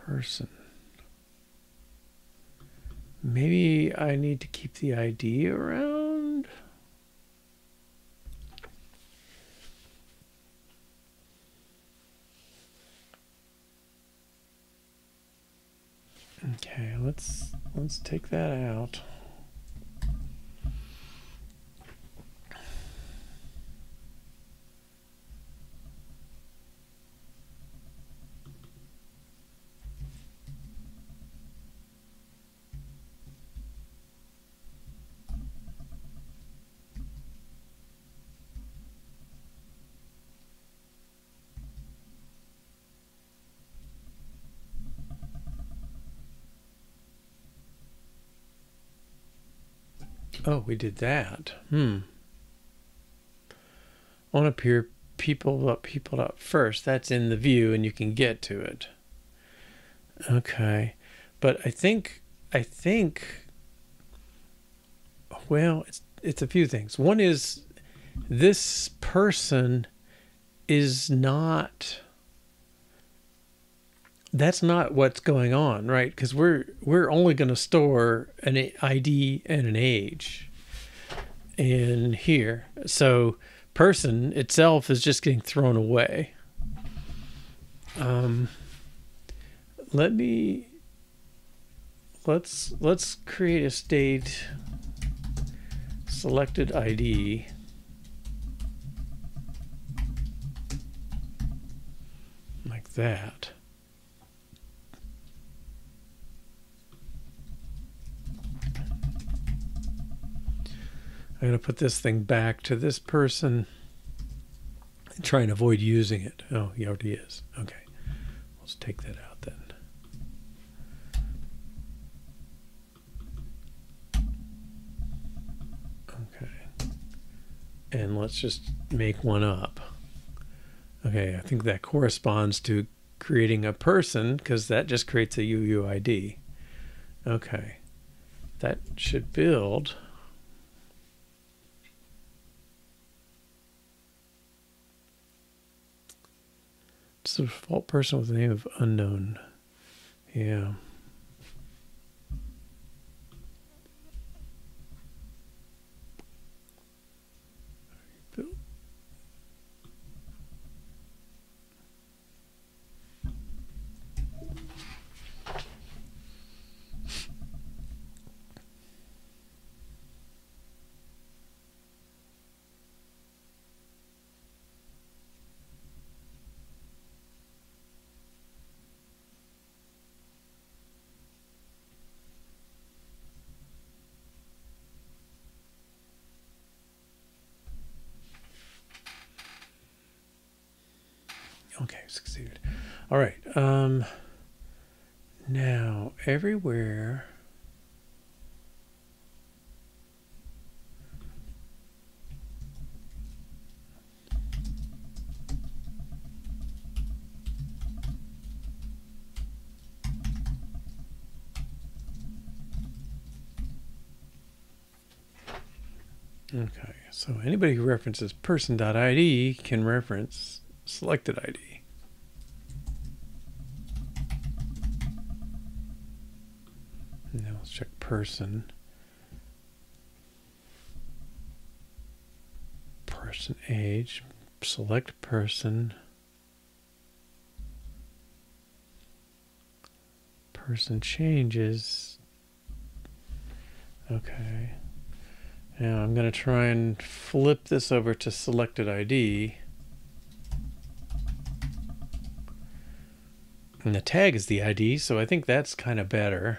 person. Maybe I need to keep the ID around. Okay, let's take that out. Oh, we did that. on appear people up first. That's in the view, and you can get to it. Okay, but I think, well, it's a few things. One is this person is not. That's not what's going on, right? Because we're only going to store an ID and an age in here. So person itself is just getting thrown away. Let's create a state selected ID. Like that. I'm going to put this thing back to this person and try and avoid using it. Oh, he already is. Okay. Let's take that out then. Okay. And let's just make one up. Okay, I think that corresponds to creating a person because that just creates a UUID. Okay. That should build. It's a default person with a name of unknown. Yeah. Okay, succeeded. All right. Now everywhere. Okay, so anybody who references person.id can reference selected ID. Now let's check person. Person age. Select person. Person changes. Okay. Now I'm going to try and flip this over to selected ID. And the tag is the ID, so I think that's kind of better.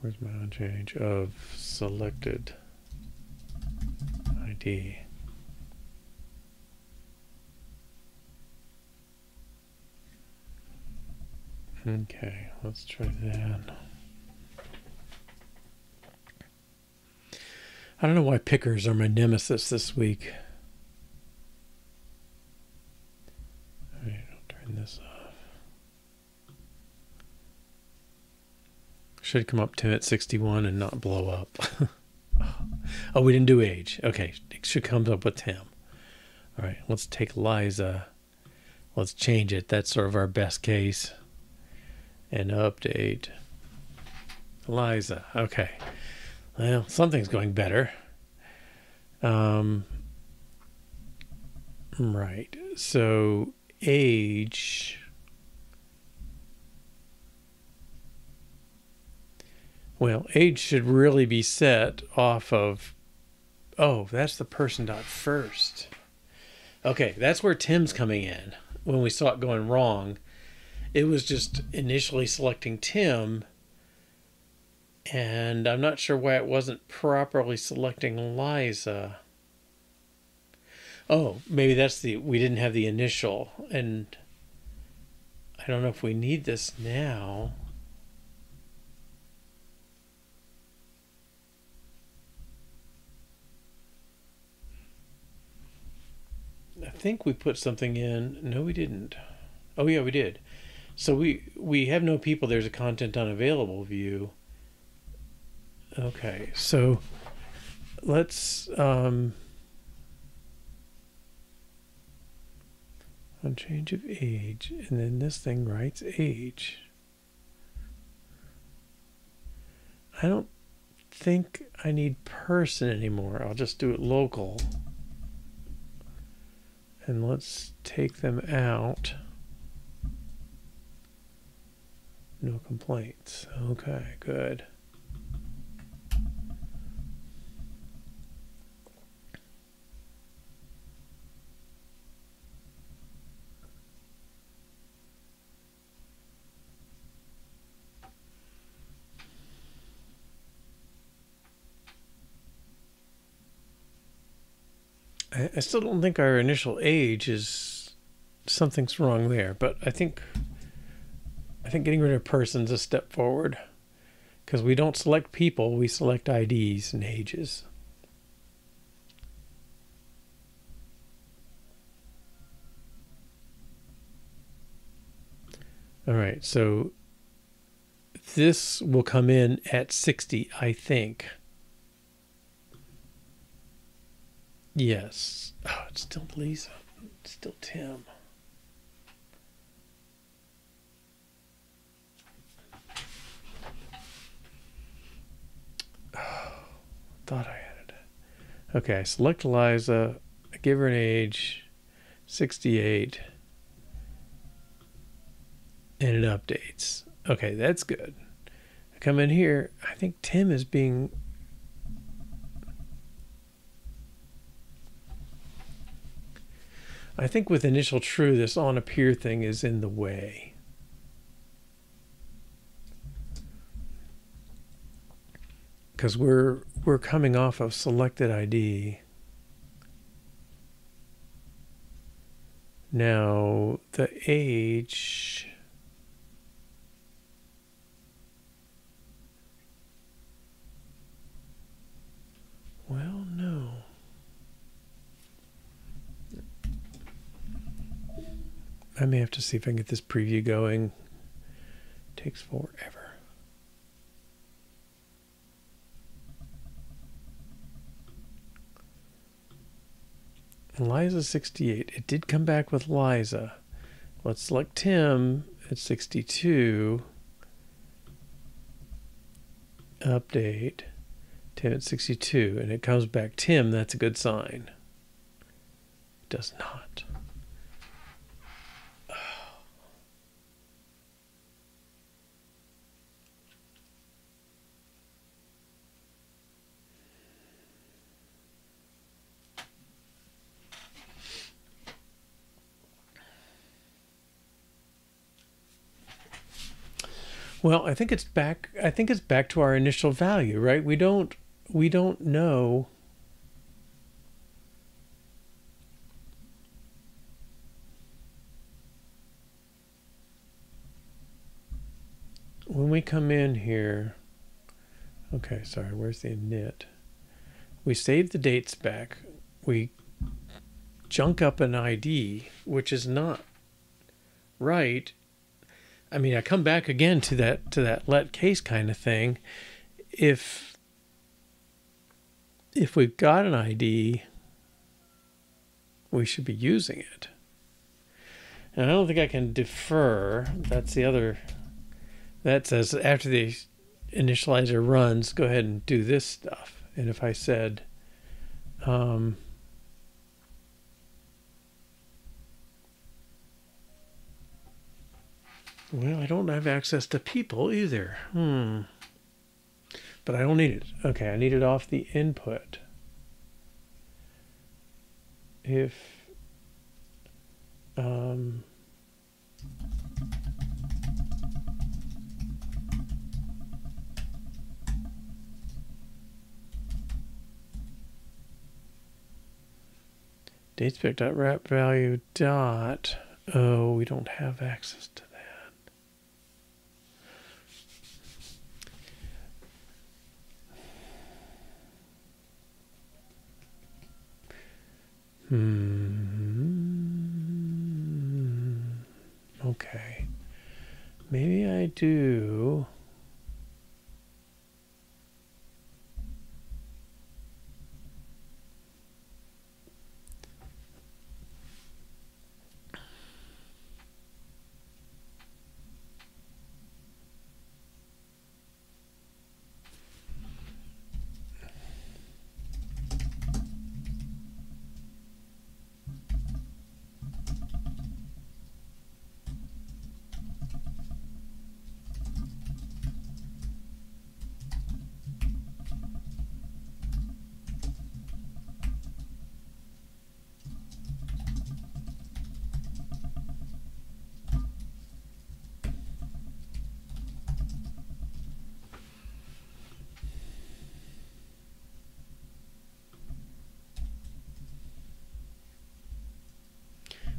Where's my unchange of selected ID? Okay, let's try that. I don't know why pickers are my nemesis this week. All right, I'll turn this off. Should come up to at 61 and not blow up. Oh, we didn't do age. Okay, it should come up with Tim. All right, let's take Liza. Let's change it. That's sort of our best case. And update Liza. Okay. Well, something's going better. Right. So age. Well, age should really be set off of. Oh, that's the person dot first. Okay, that's where Tim's coming in. When we saw it going wrong, it was just initially selecting Tim. And I'm not sure why it wasn't properly selecting Liza. Oh, maybe that's we didn't have the initial. And I don't know if we need this now. think we put something in. No, we didn't. Oh yeah, we did. So we have no people. There's a content unavailable view. Okay, so let's on change of age, and then this thing writes age. I don't think I need person anymore. I'll just do it local. And let's take them out. No complaints. Okay, good. I still don't think our initial age is, something's wrong there, but I think getting rid of person's a step forward, because we don't select people, we select IDs and ages. All right, so this will come in at 60, I think. Yes. Oh, it's still Lisa. It's still Tim. Oh, thought I had it. Okay, I select Liza. I give her an age, 68. And it updates. Okay, that's good. I come in here. I think Tim is being... I think with initial true, this on appear thing is in the way. Because we're coming off of selected ID. Now the age... Well, no. I may have to see if I can get this preview going. It takes forever. Liza 68. It did come back with Liza. Let's select Tim at 62. Update. Tim at 62. And it comes back Tim. That's a good sign. It does not. Well, I think it's back. I think it's back to our initial value, right? We don't know. When we come in here, okay, sorry, where's the init? We save the dates back. We junk up an ID, which is not right. I mean, I come back again to that let case kind of thing. If we've got an ID, we should be using it. And I don't think I can defer. That's the other. That says after the initializer runs, go ahead and do this stuff. And if I said, well, I don't have access to people either. But I don't need it. Okay, I need it off the input. If datespec.wrap value dot, oh, we don't have access to that. Okay. Maybe I do.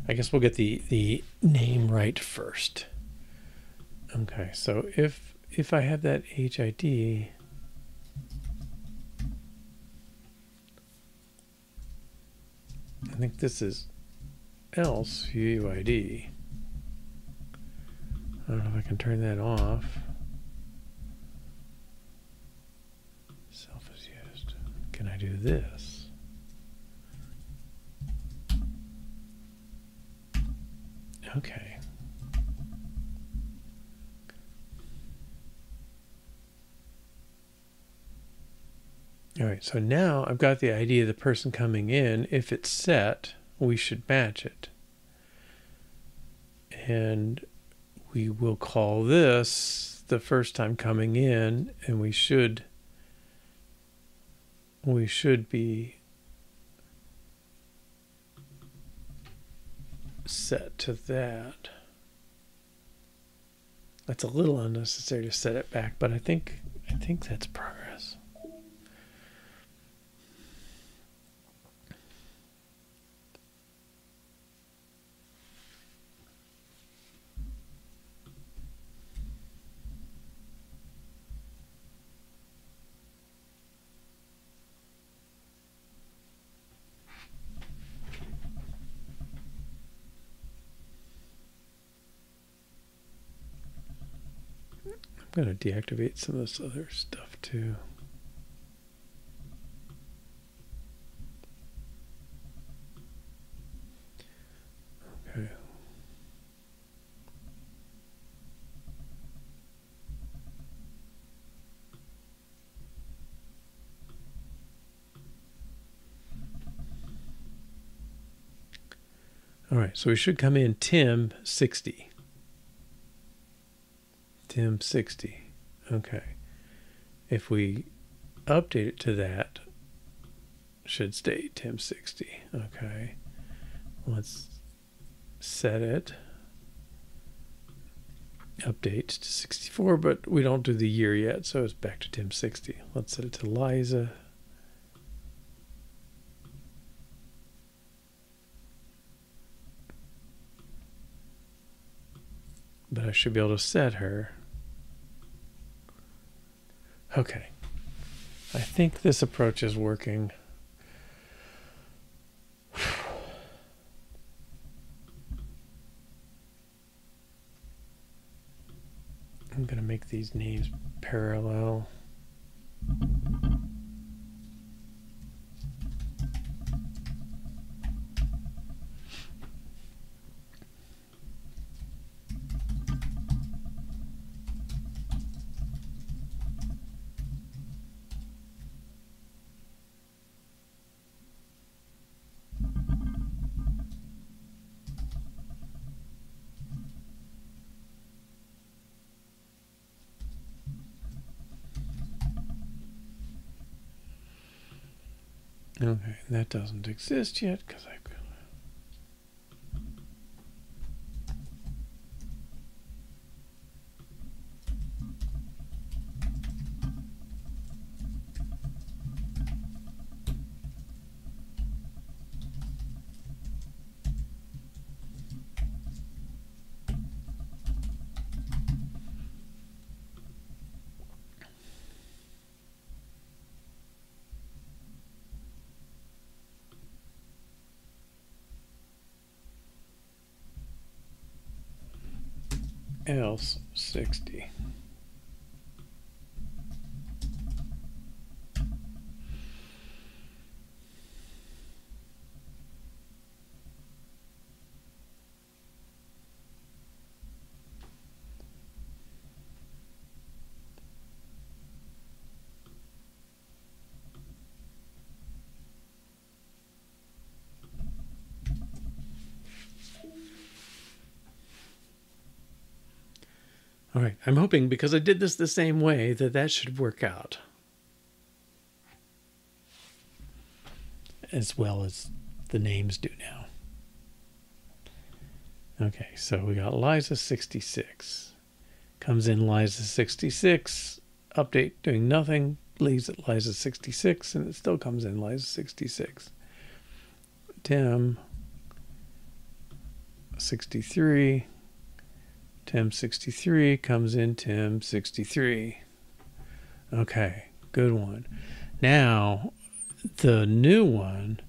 I guess we'll get the name right first. Okay, so if I have that HID, I think this is else UUID. I don't know if I can turn that off. Self is used. Can I do this? Okay. All right, so now I've got the ID of the person coming in. If it's set, we should match it. And we will call this the first time coming in, and we should be set to that. That's a little unnecessary to set it back, but I think that's progress. I'm going to deactivate some of this other stuff too. Okay. All right, so we should come in Tim 60. Tim 60. Okay. If we update it to that, should stay Tim 60. Okay. Let's set it. Update to 64, but we don't do the year yet, so it's back to Tim 60. Let's set it to Liza. But I should be able to set her. Okay. I think this approach is working. I'm going to make these names parallel. Okay, that doesn't exist yet because I've got. else 60. All right, I'm hoping because I did this the same way that should work out. As well as the names do now. Okay, so we got Liza 66. Comes in Liza 66, update doing nothing, leaves at Liza 66, and it still comes in Liza 66. Tim 63. Tim 63 comes in Tim 63. Okay, good one. Now, the new one,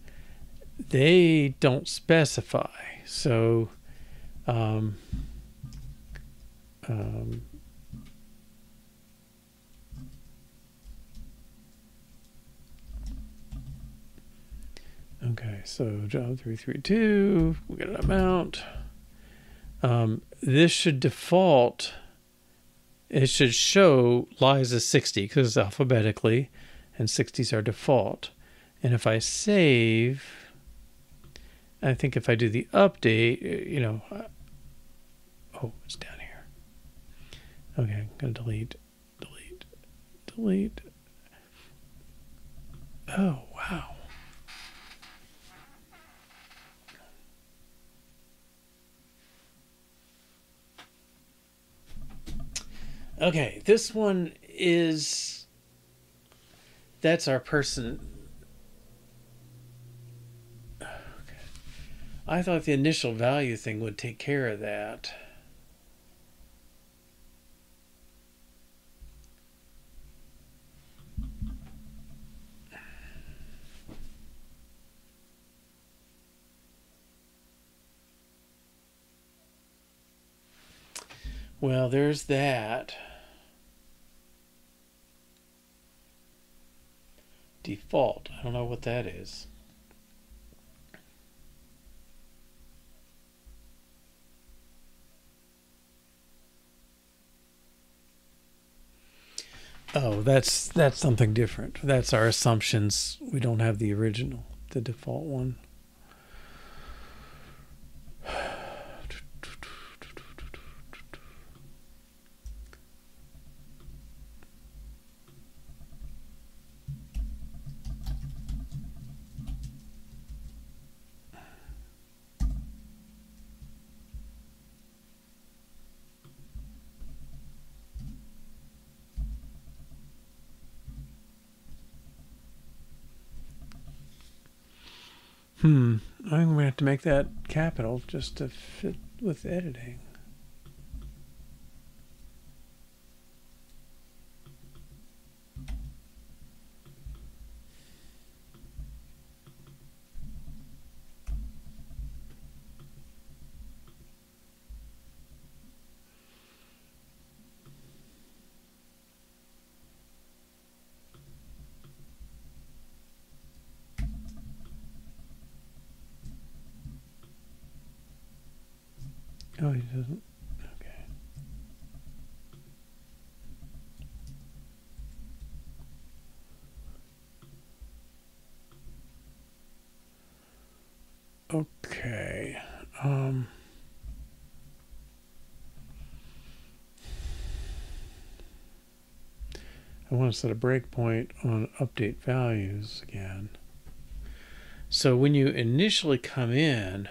they don't specify. So, okay, so job 332, we got an amount. This should default, it should show Liza 60 because it's alphabetically, and 60s are default. And if I save, I think if I do the update, you know, oh, it's down here. Okay, I'm going to delete. Oh, wow. Okay, this one is, that's our person. Okay. I thought the initial value thing would take care of that. Well, there's that. Default. I don't know what that is. Oh, that's something different. That's our assumptions. We don't have the original, the default one. I'm going to have to make that capital just to fit with editing. Oh, he doesn't. Okay. Okay. I want to set a breakpoint on update values again. So when you initially come in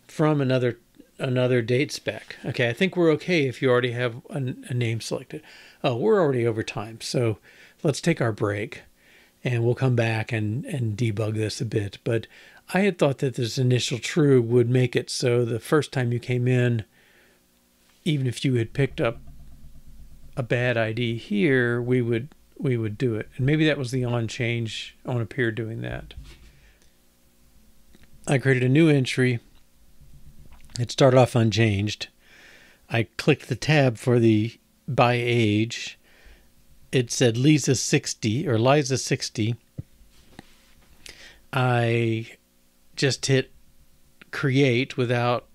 from another date spec, okay, I think we're okay if you already have a name selected. Oh, we're already over time, so let's take our break and we'll come back and debug this a bit. But I had thought that this initial true would make it so the first time you came in, even if you had picked up a bad ID here, we would do it. And maybe that was the on change on appear doing that. I created a new entry It started off unchanged. I clicked the tab for the by age. It said Lisa 60 or Liza 60. I just hit create without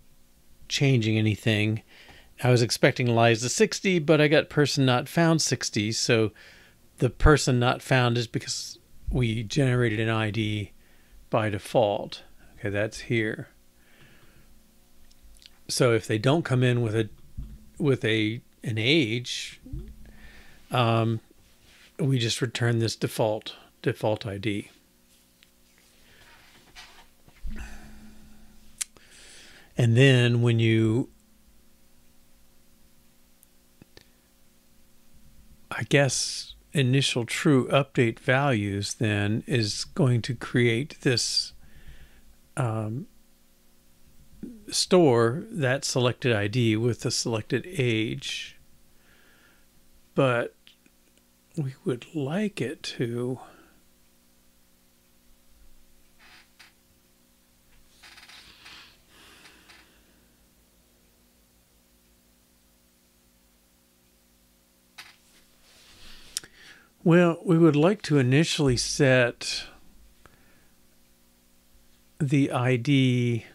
changing anything. I was expecting Liza 60, but I got person not found 60. So the person not found is because we generated an ID by default. Okay, that's here. So if they don't come in with an age, we just return this default ID. And then when you, I guess, initial true update values then is going to create this store that selected ID with the selected age. But we would like it to initially set the ID.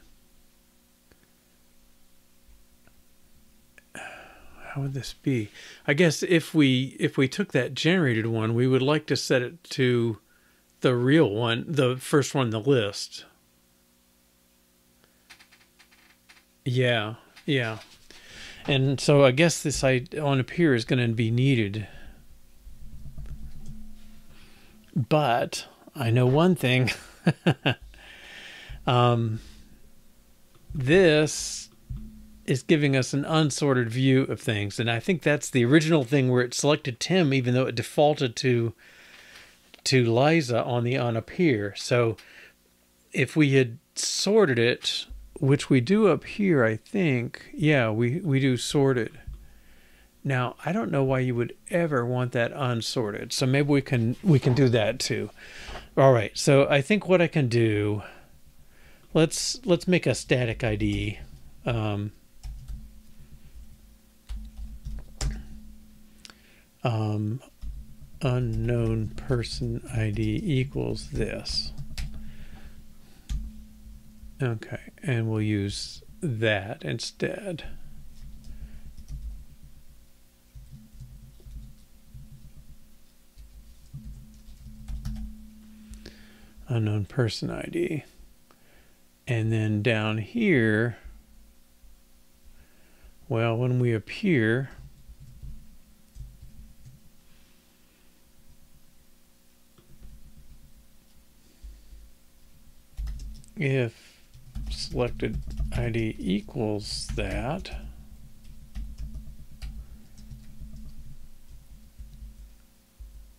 How would this be? I guess if we took that generated one, we would like to set it to the real one, the first one in the list. Yeah. And so I guess this on appear is going to be needed. But I know one thing. This is giving us an unsorted view of things. And I think that's the original thing where it selected Tim, even though it defaulted to Liza on up here. So if we had sorted it, which we do up here, I think, yeah, we do sorted. Now, I don't know why you would ever want that unsorted. So maybe we can do that too. All right. So I think what I can do, let's make a static ID. Unknown person ID equals this. Okay, and we'll use that instead. Unknown person ID. And then down here, well, when we appear, if selected ID equals that,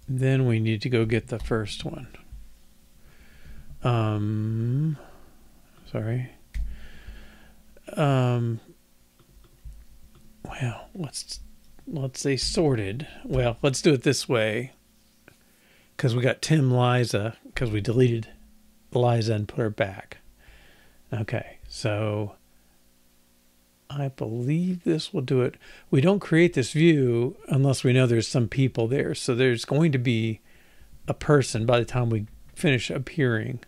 then we need to go get the first one. Sorry. Well, let's say sorted. Well, let's do it this way, because we got Tim Liza, because we deleted Liza and put her back. Okay, so I believe this will do it. We don't create this view unless we know there's some people there. So there's going to be a person by the time we finish appearing.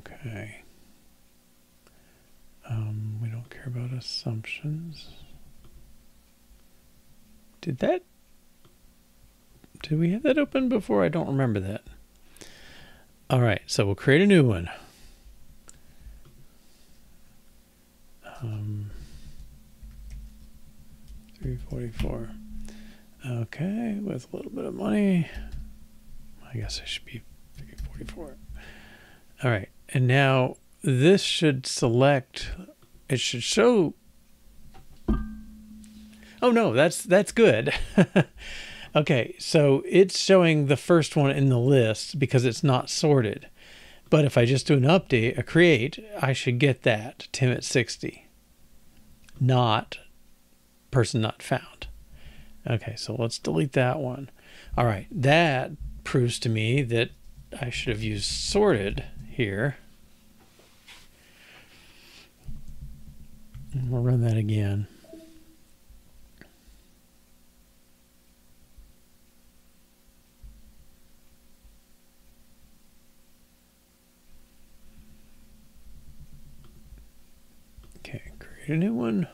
Okay. We don't care about assumptions. Did we have that open before? I don't remember that. All right, so we'll create a new one. 344. Okay, with a little bit of money. I guess it should be 344. All right, and now this should select, it should show, oh no, that's good. Okay, so it's showing the first one in the list because it's not sorted. But if I just do an update, a create, I should get that, Tim at 60. Not person not found. Okay, so let's delete that one. All right, that proves to me that I should have used sorted here. And we'll run that again. Okay, create a new one.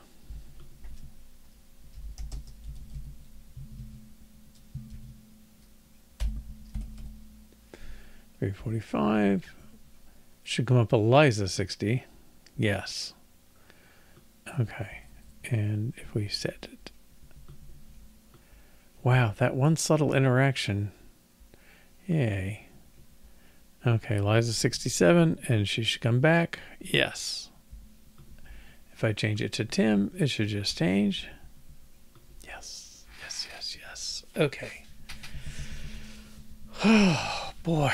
$345 should come up Eliza 60. Yes. Okay, and if we set it, wow, that one subtle interaction. Yay. Okay, Eliza 67, and she should come back. Yes. If I change it to Tim, it should just change. Yes, yes, yes, yes. Okay. Oh boy.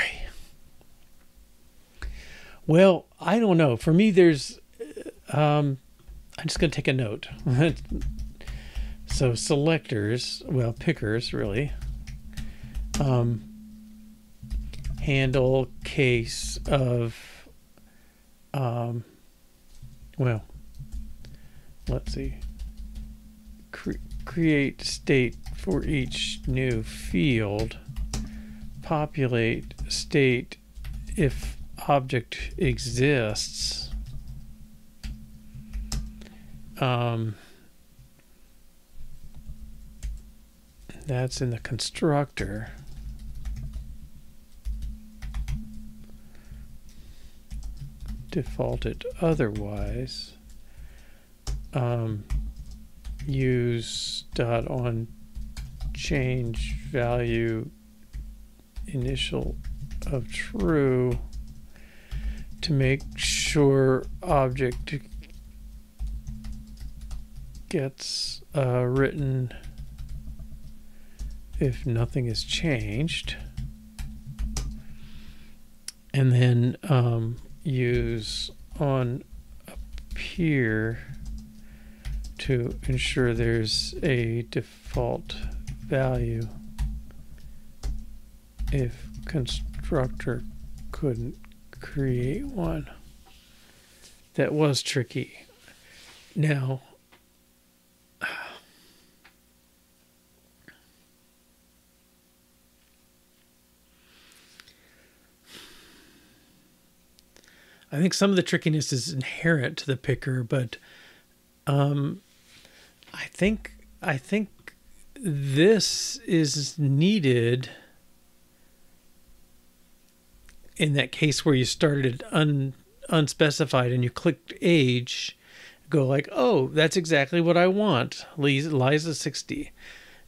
Well, I don't know. For me, there's, I'm just going to take a note. So selectors, well, pickers really, handle case of, well, let's see, create state for each new field, populate state if object exists. That's in the constructor. Defaulted otherwise. Use dot on change value initial of true to make sure object gets written if nothing is changed, and then use on appear to ensure there's a default value if constructor couldn't create one. That was tricky. Now, I think some of the trickiness is inherent to the picker, but I think this is needed in that case where you started it unspecified and you clicked age, go like, oh, that's exactly what I want, Liza 60,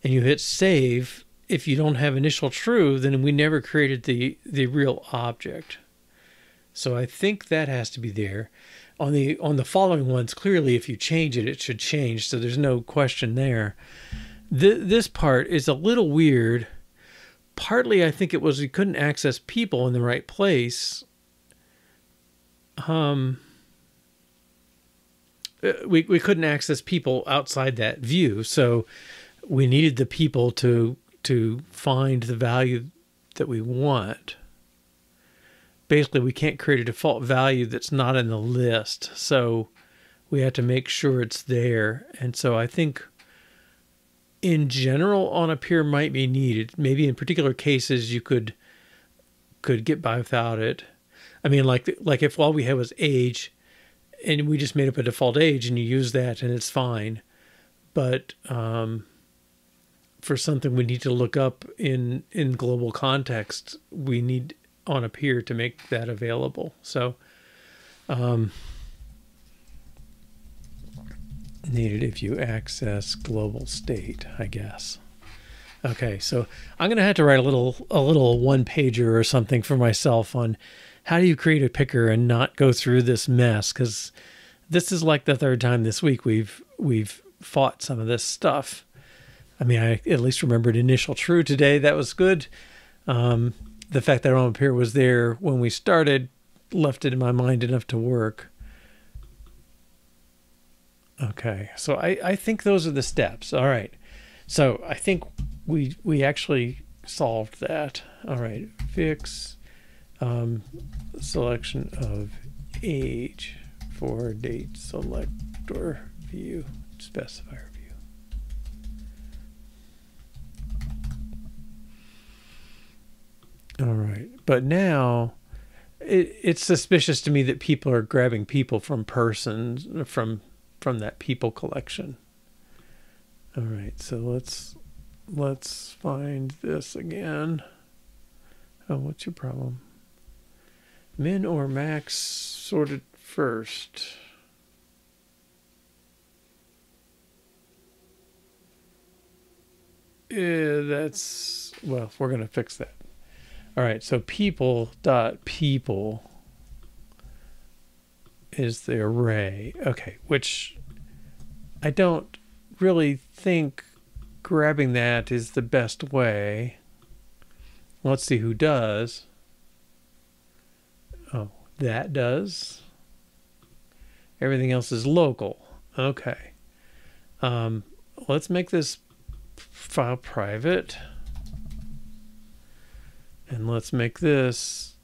and you hit save. If you don't have initial true, then we never created the real object. So I think that has to be there. On the following ones, clearly if you change it, it should change. So there's no question there. This part is a little weird. Partly I think it was we couldn't access people in the right place. We couldn't access people outside that view. So we needed the people to find the value that we want. Basically, we can't create a default value that's not in the list. So we have to make sure it's there. And so I think in general, on appear might be needed. Maybe in particular cases, you could get by without it. I mean, like if all we had was age and we just made up a default age and you use that and it's fine. But for something we need to look up in global context, we need on appear to make that available. So needed if you access global state, I guess. Okay, so I'm gonna have to write a little one pager or something for myself on how do you create a picker and not go through this mess, because this is like the third time this week we've fought some of this stuff. I mean, I at least remembered initial true today. That was good. The fact that on appear was there when we started left it in my mind enough to work. Okay, so I think those are the steps. All right, so I think we actually solved that. All right, fix selection of age for date selector view specifier view. All right, but now it's suspicious to me that people are grabbing people from persons from that people collection. All right, so let's find this again. Oh, what's your problem? Min or max sorted first. That's, well, we're going to fix that. All right, so people is the array. Okay, which I don't really think grabbing that is the best way. Let's see who does. Oh, that does. Everything else is local. Okay. Let's make this file private. And let's make this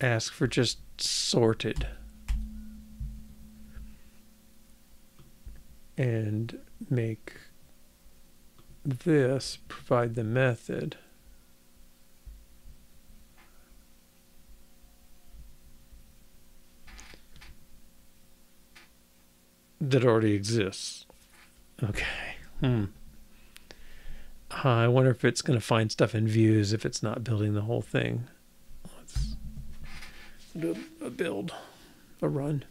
ask for just sorted. And make this provide the method that already exists. Okay. I wonder if it's going to find stuff in views if it's not building the whole thing. Let's do a run.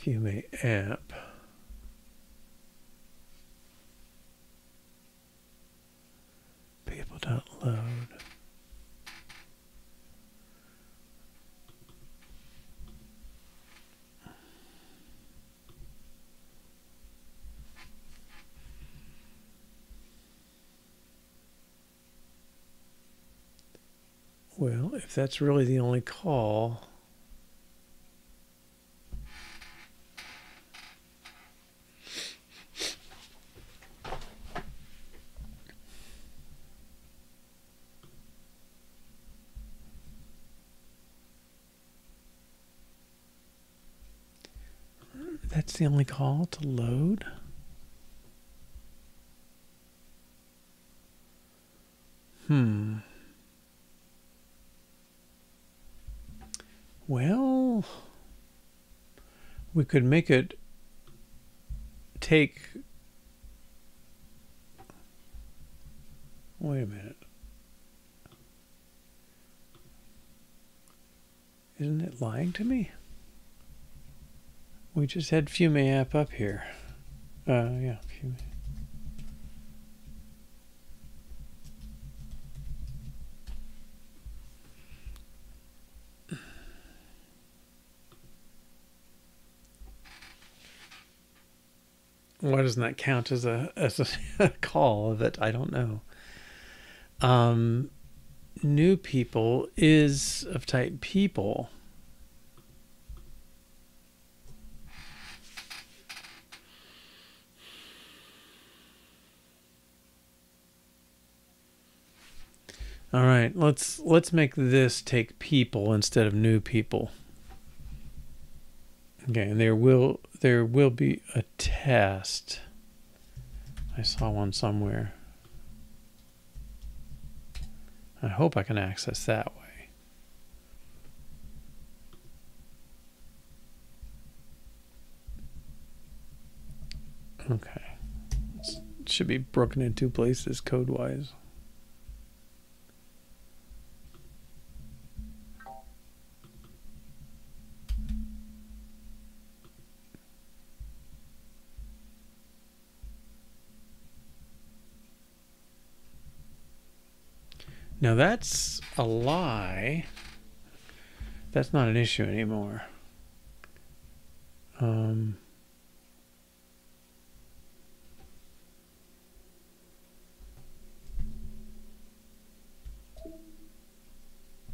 Fiume app. People.load. Well, if that's really the only call, that's the only call to load? Well, we could make it take... Wait a minute. Isn't it lying to me? We just had Fiume app up here. Yeah, Fiume. Why doesn't that count as a call of it? I don't know. New people is of type people. All right, let's make this take people instead of new people. Okay, and there will be a test. I saw one somewhere. I hope I can access that way. Okay. It should be broken in two places code-wise. Now that's a lie. That's not an issue anymore. Um,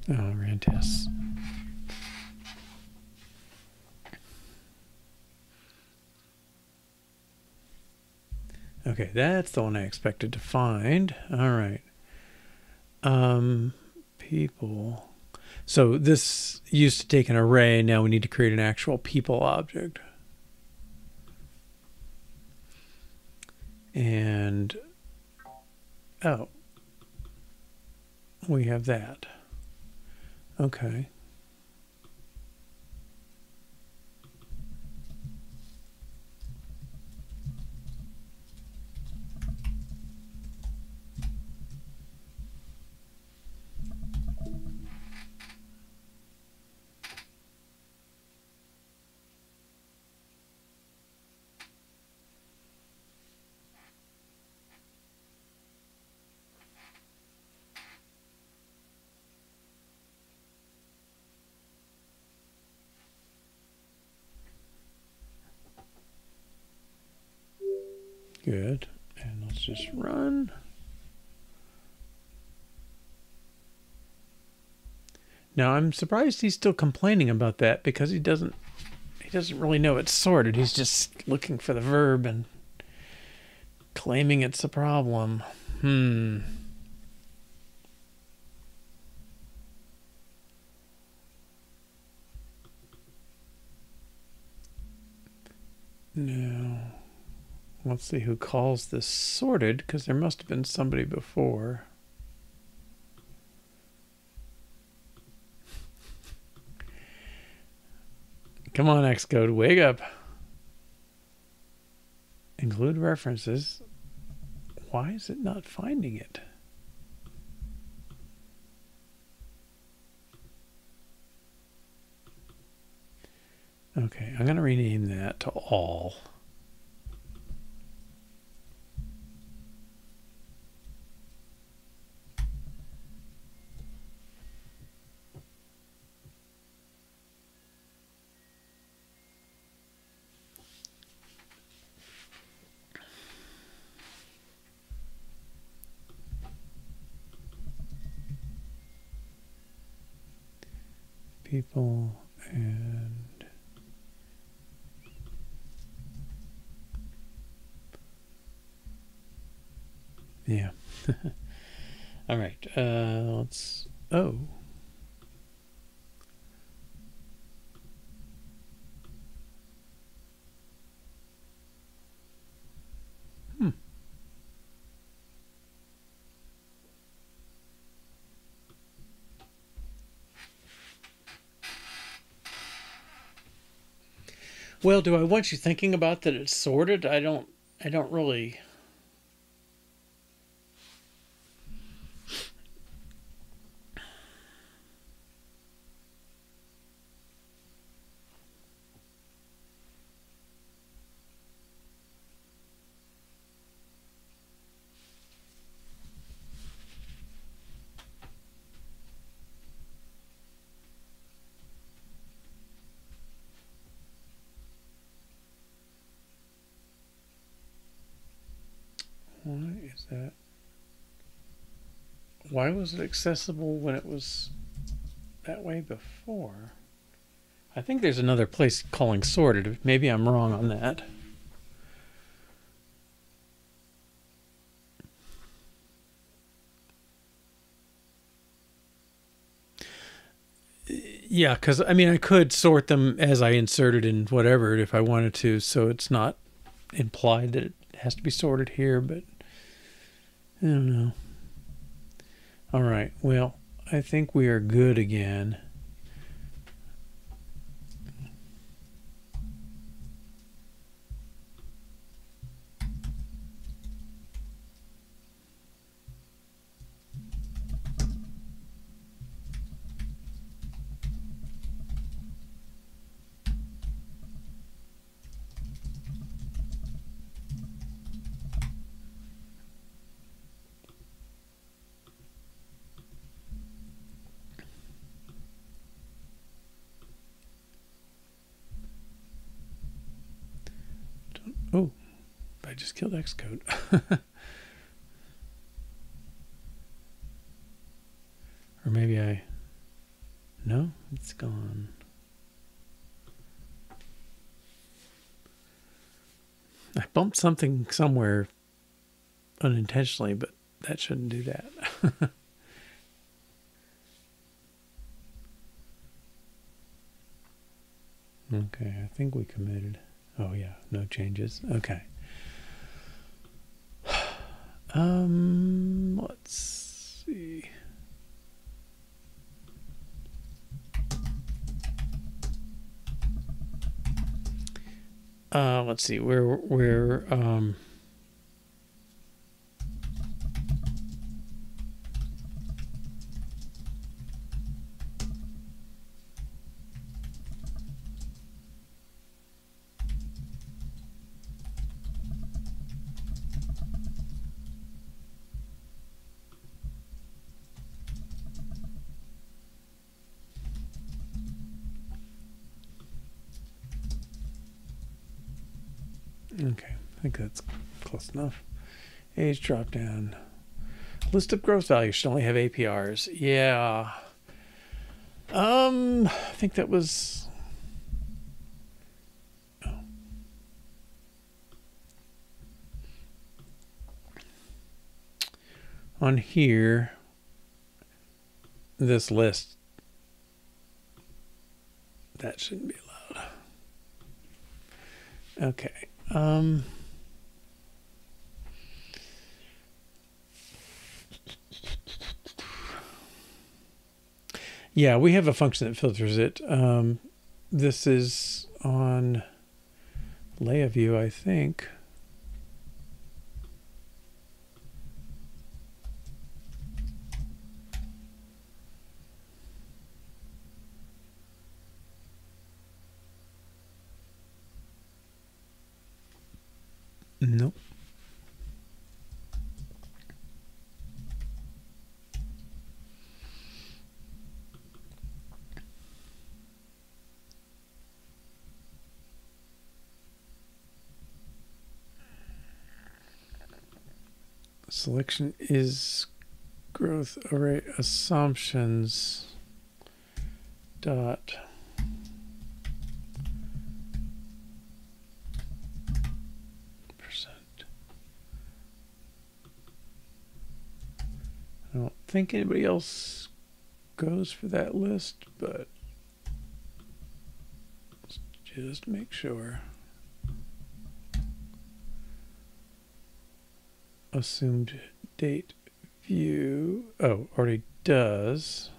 ran tests. Okay, that's the one I expected to find. All right. People. So this used to take an array. Now we need to create an actual people object. And, oh, we have that. Okay. Good. And let's just run. Now I'm surprised he's still complaining about that, because he doesn't really know it's sorted. He's just looking for the verb and claiming it's a problem. Now, let's see who calls this sorted, because there must have been somebody before. Come on, Xcode, wake up. Include references. Why is it not finding it? Okay, I'm going to rename that to all. People and yeah. All right. Let's. Oh. Well, do I want you thinking about that it's sorted? I don't really. Why is that? Why was it accessible when it was that way before? I think there's another place calling sorted. Maybe I'm wrong on that. Yeah, because I mean, I could sort them as I inserted in whatever if I wanted to, so it's not implied that it has to be sorted here, but I don't know. All right, well, I think we are good again. Oh, I just killed Xcode. Or maybe no, it's gone. I bumped something somewhere unintentionally, but that shouldn't do that. Okay, I think we committed. Oh yeah, no changes. Okay. Let's see. Let's see. We're okay, I think that's close enough. Age drop down. List of gross values should only have APRs. Yeah. I think that was. Oh. On here, this list, that shouldn't be allowed. Okay. Yeah, we have a function that filters it. This is on layout view, I think. Nope. Selection is growth array assumptions dot percent. I don't think anybody else goes for that list, but let's just make sure. Assumed date view. Oh, already does.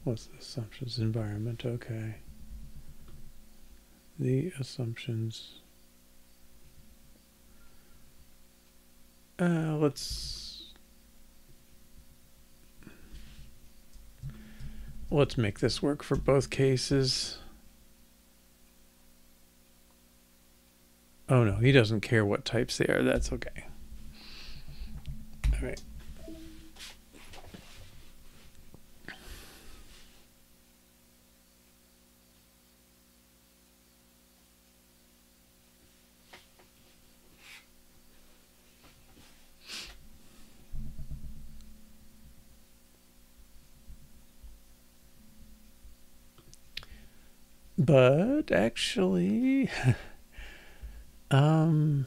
What's the assumptions environment? Okay. The assumptions. Let's make this work for both cases. Oh no, he doesn't care what types they are. That's okay. All right. But actually, that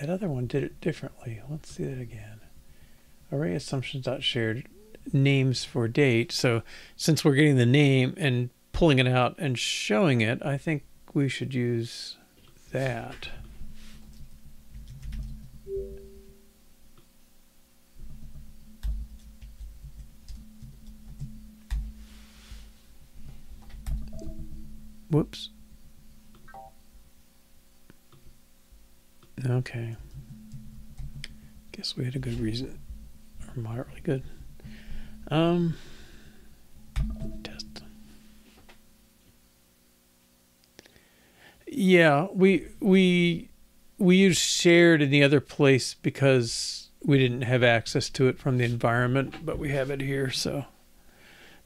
other one did it differently. Let's see that again. Array assumptions dot shared names for date. So since we're getting the name and pulling it out and showing it, I think we should use that. Whoops. Okay. Guess we had a good reason, or moderately good. Test. Yeah, we use shared in the other place because we didn't have access to it from the environment, but we have it here, so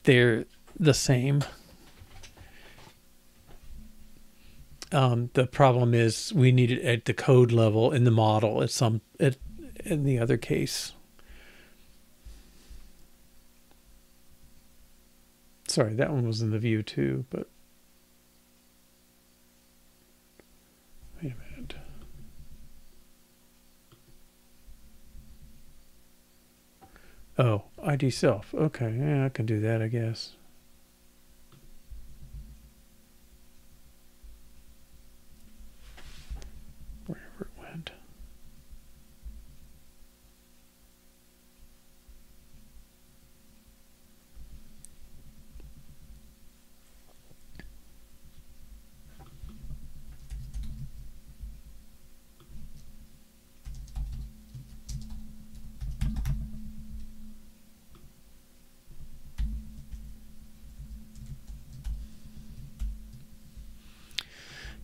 they're the same. The problem is we need it at the code level in the model. In the other case. Sorry, that one was in the view too, but wait a minute. Oh, ID self. Okay, yeah, I can do that, I guess. Wherever it went.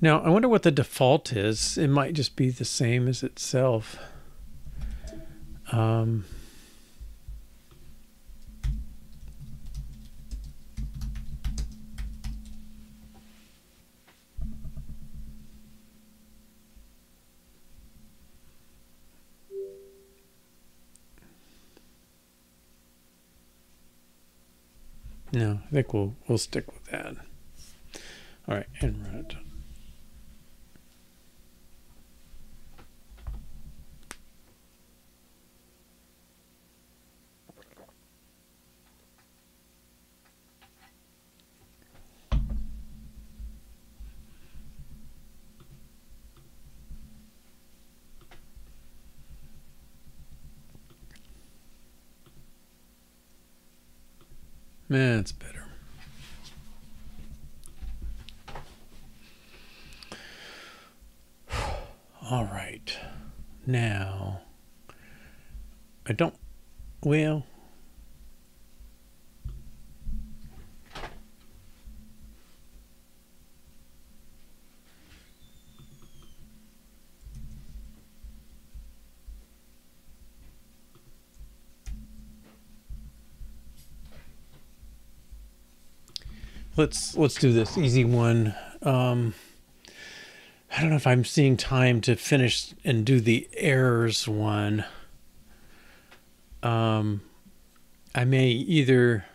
Now, I wonder what the default is. It might just be the same as itself. No, I think we'll stick with that. All right, and run it. That's better. All right. Now, I don't, well, let's do this easy one. I don't know if I'm seeing time to finish and do the errors one. I may either,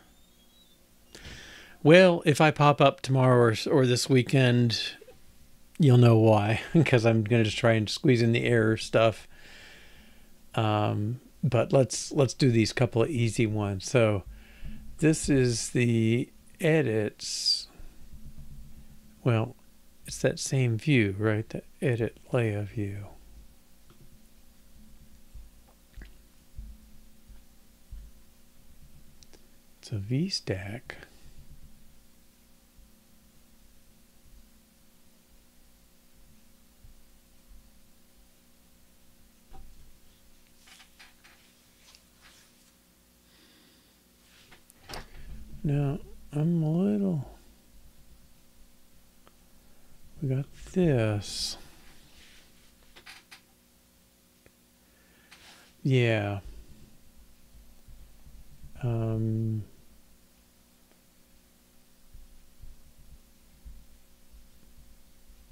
well, if I pop up tomorrow or this weekend, you'll know why, because I'm going to just try and squeeze in the error stuff. But let's do these couple of easy ones. So this is the edits. Well, it's that same view, right? The edit layer view. It's a VStack. Now, I'm a little... We got this. Yeah.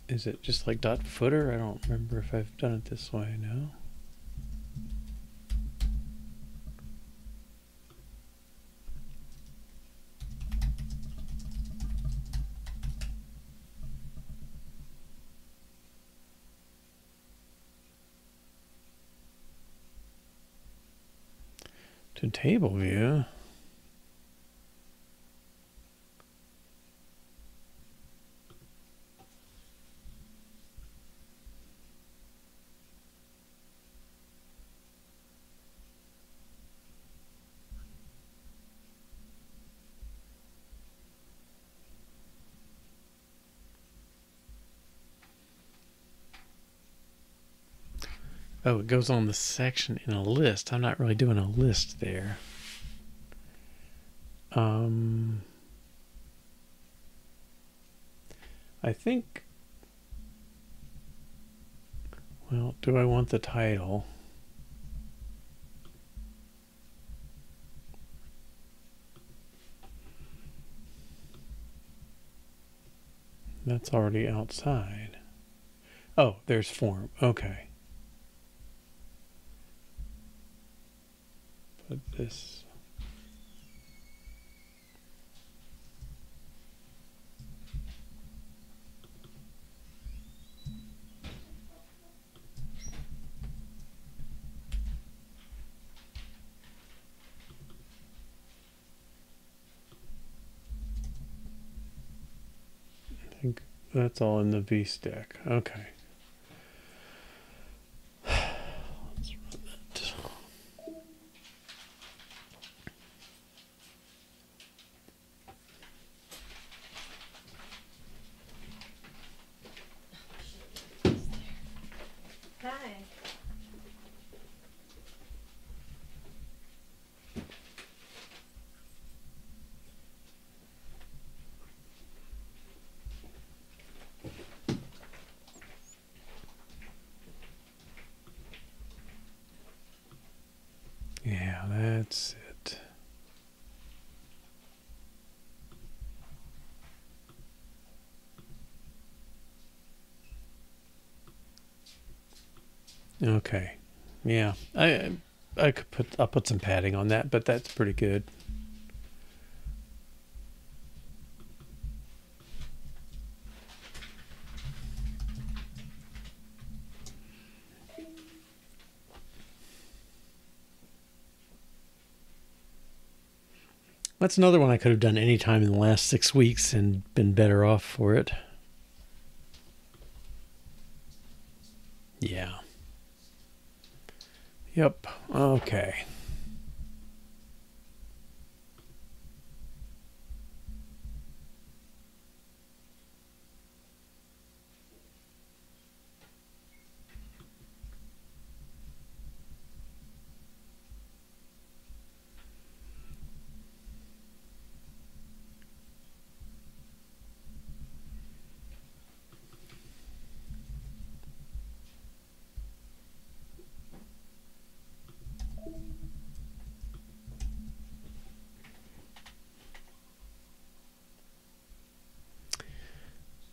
Is it just like dot footer? I don't remember if I've done it this way now. To table view. Oh, it goes on the section in a list. I'm not really doing a list there. I think, well, do I want the title? That's already outside. Oh, there's form. Okay. Put this. I think that's all in the VStack. Okay. Let's run that. Hi. Yeah, that's it. Okay. Yeah. I'll put some padding on that, but that's pretty good. That's another one I could have done any time in the last 6 weeks and been better off for it. Yeah. Yep. Okay.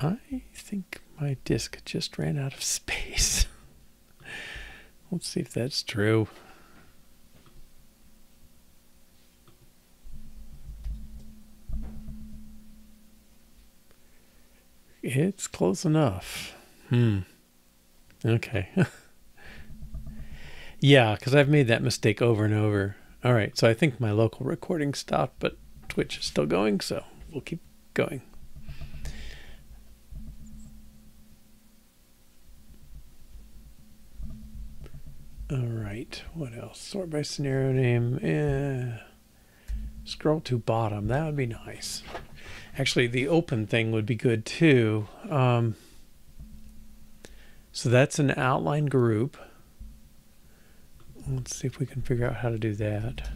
I think my disk just ran out of space. Let's see if that's true. It's close enough. Okay. Yeah, because I've made that mistake over and over. All right, so I think my local recording stopped, but Twitch is still going, so we'll keep going. All right, what else? Sort by scenario name. Scroll to bottom. That would be nice. Actually, the open thing would be good too. So that's an outline group. Let's see if we can figure out how to do that.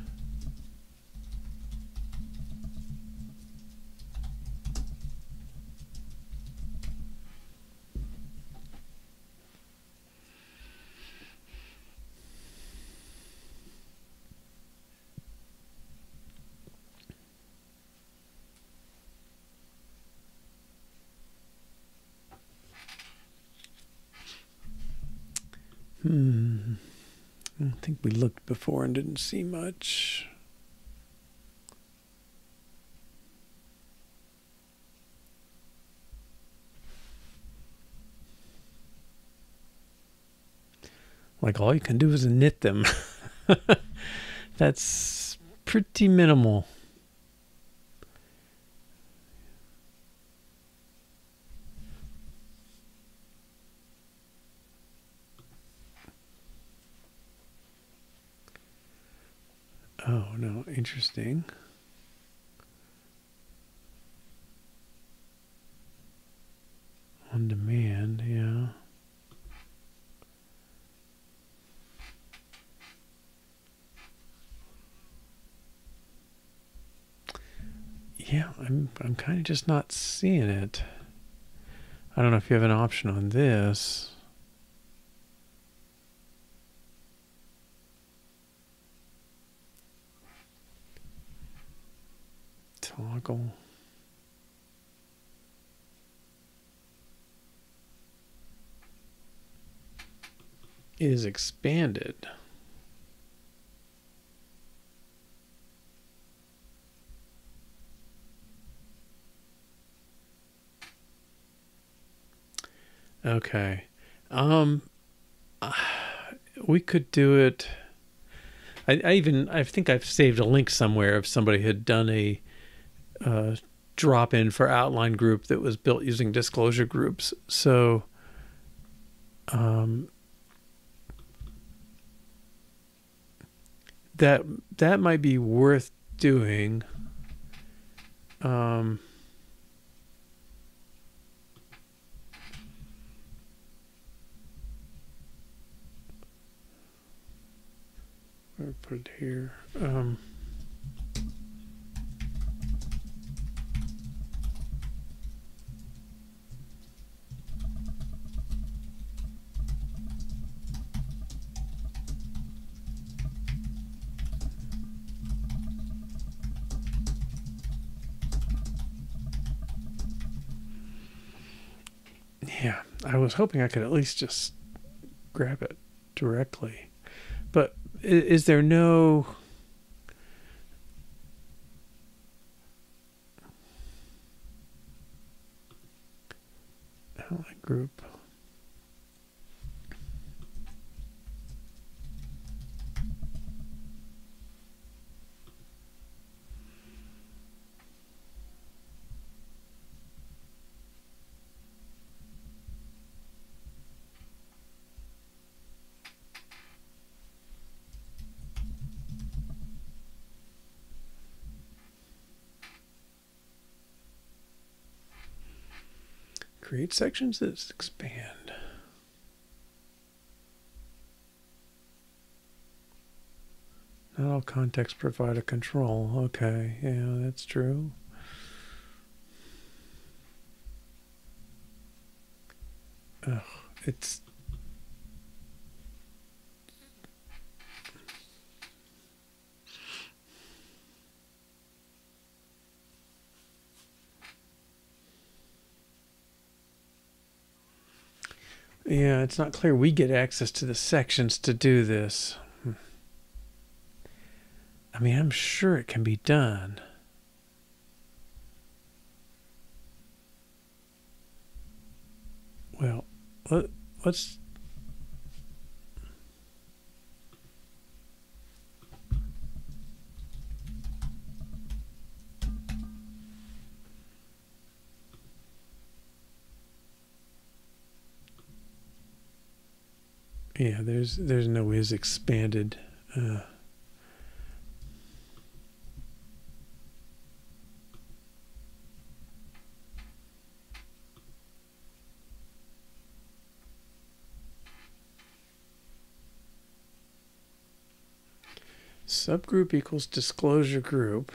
I think we looked before and didn't see much. Like all you can do is knit them. That's pretty minimal. Oh, no, interesting. On demand, yeah. I'm kind of just not seeing it. I don't know if you have an option on this. Toggle. It is expanded. Okay. We could do it. I think I've saved a link somewhere if somebody had done a drop-in for outline group that was built using disclosure groups. So that might be worth doing. I'll put it here. Yeah, I was hoping I could at least just grab it directly. But is there no... outline group? Create sections that expand. Not all contexts provide a control. Okay, yeah, that's true. Ugh, it's... Yeah, it's not clear we get access to the sections to do this. I mean, I'm sure it can be done. Well, let's... Yeah, there's no is expanded. Subgroup equals disclosure group.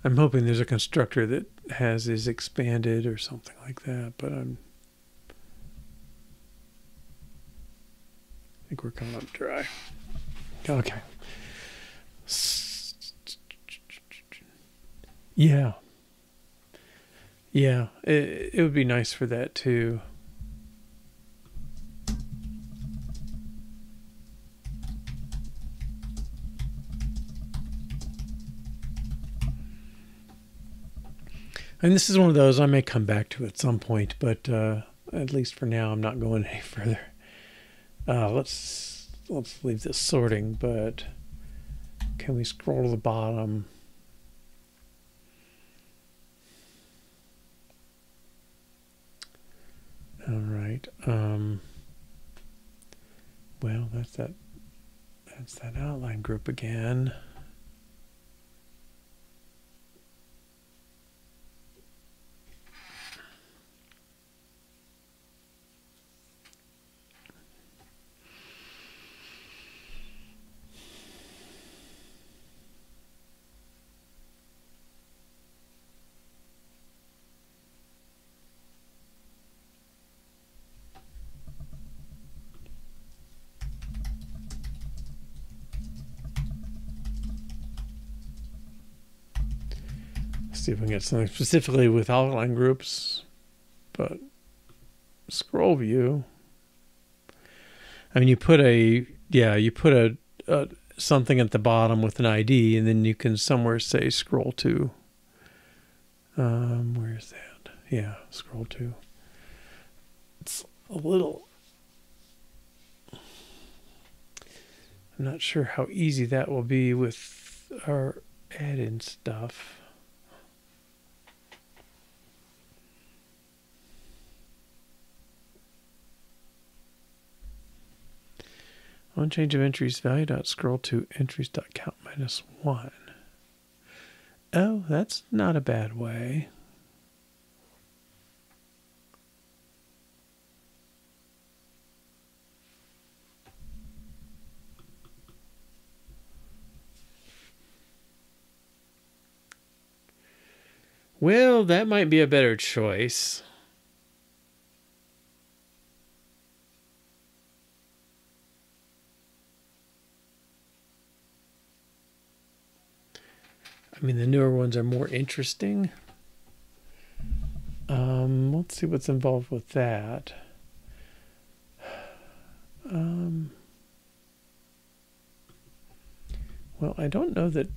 I'm hoping there's a constructor that has is expanded or something like that, but I think we're coming up dry. Okay. Yeah. Yeah, it would be nice for that too. And this is one of those I may come back to at some point, but at least for now I'm not going any further. Let's leave this sorting, but can we scroll to the bottom? All right. Well, that's that outline group again. See if we can get something specifically with outline groups, but scroll view. I mean, you put a something at the bottom with an ID, and then you can somewhere say scroll to. Where's that? Yeah, scroll to. It's a little. I'm not sure how easy that will be with our add-in stuff. On change of entries value dot scroll to entries dot count -1. Oh, that's not a bad way. Well, that might be a better choice. I mean, the newer ones are more interesting. Let's see what's involved with that. Well, I don't know that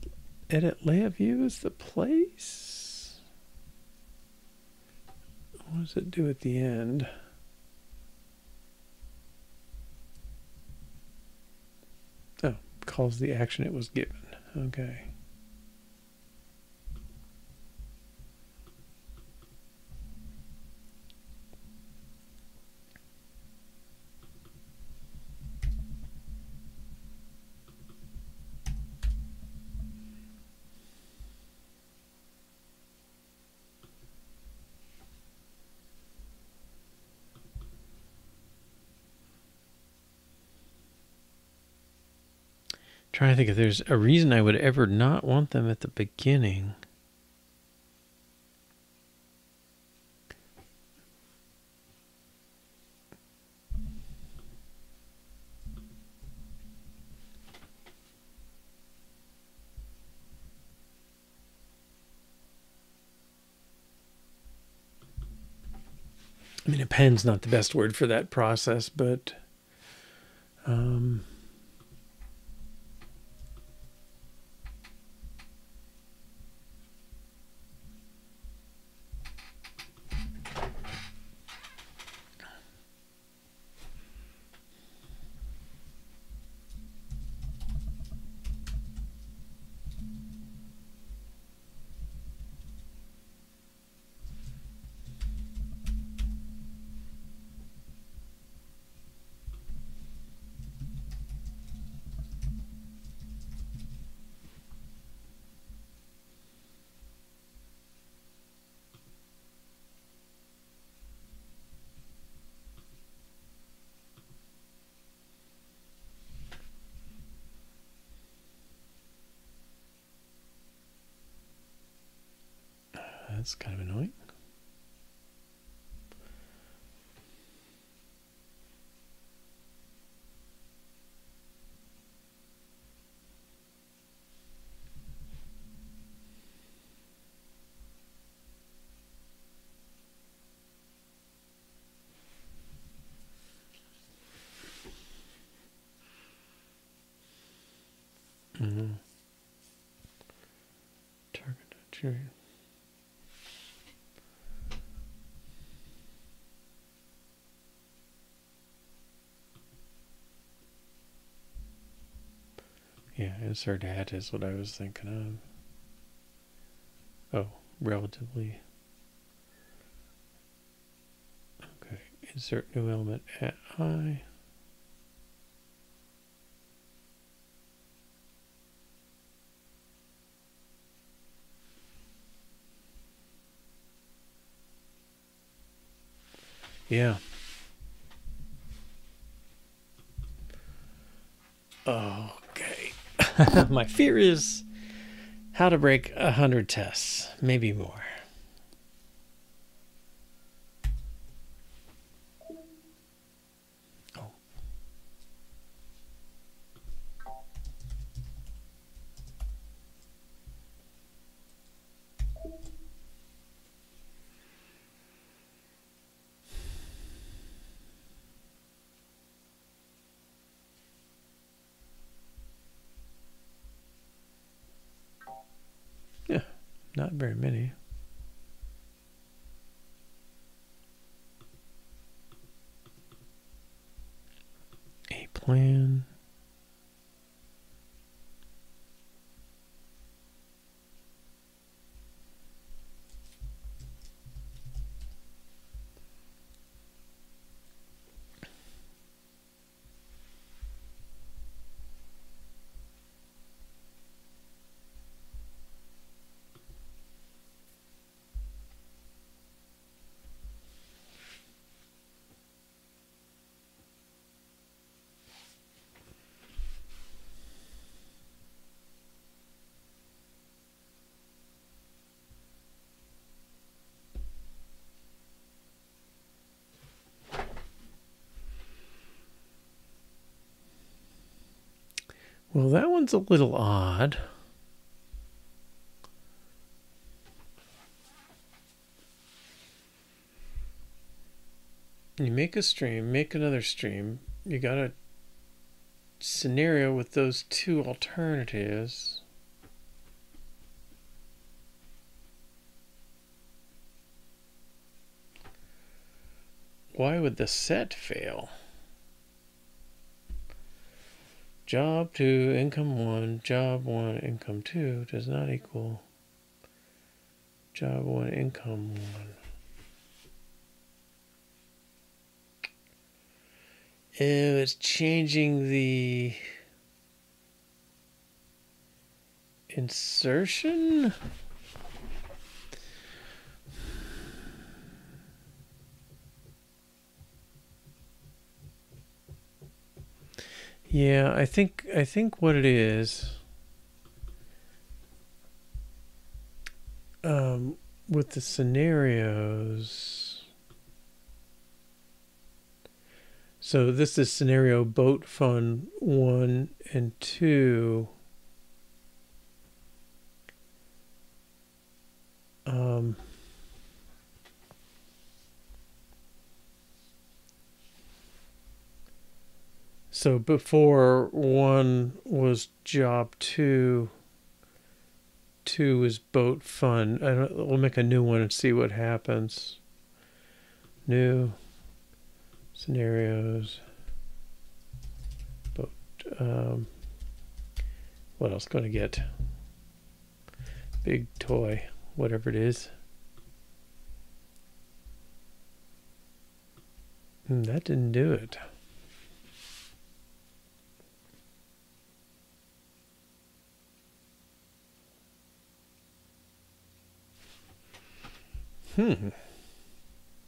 edit layout view is the place. What does it do at the end? Oh, calls the action it was given. Okay. Trying to think if there's a reason I would ever not want them at the beginning. I mean, append's not the best word for that process, but that's kind of annoying. Target. Yeah, insert at is what I was thinking of. Oh, relatively. Okay, insert new element at I. Yeah. Okay. My fear is how to break 100 tests, maybe more. Oh. Yeah, not very many. A plan. Well, that one's a little odd. You make a stream, make another stream. You got a scenario with those two alternatives. Why would the set fail? Job 2, income 1, job 1, income 2 does not equal job 1, income 1. It's changing the insertion? Yeah, I think what it is, with the scenarios. So this is scenario boat fun 1 and 2. So before 1 was job 2, 2 is boat fun. We'll make a new one and see what happens. New scenarios. Boat. What else going to get? Big toy, whatever it is. That didn't do it.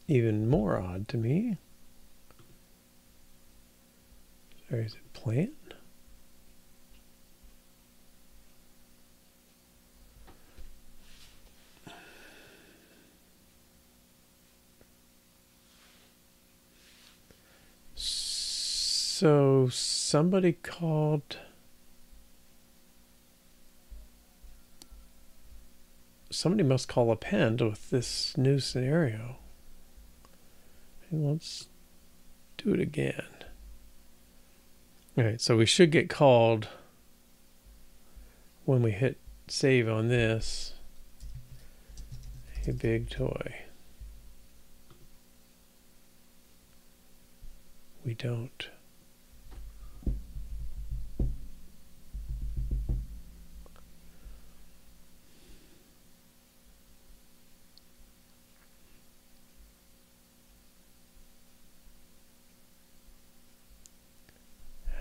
Even more odd to me. Sorry, is it plan? So somebody called. Somebody must call append with this new scenario. And let's do it again. All right, so we should get called when we hit save on this. A big toy. We don't.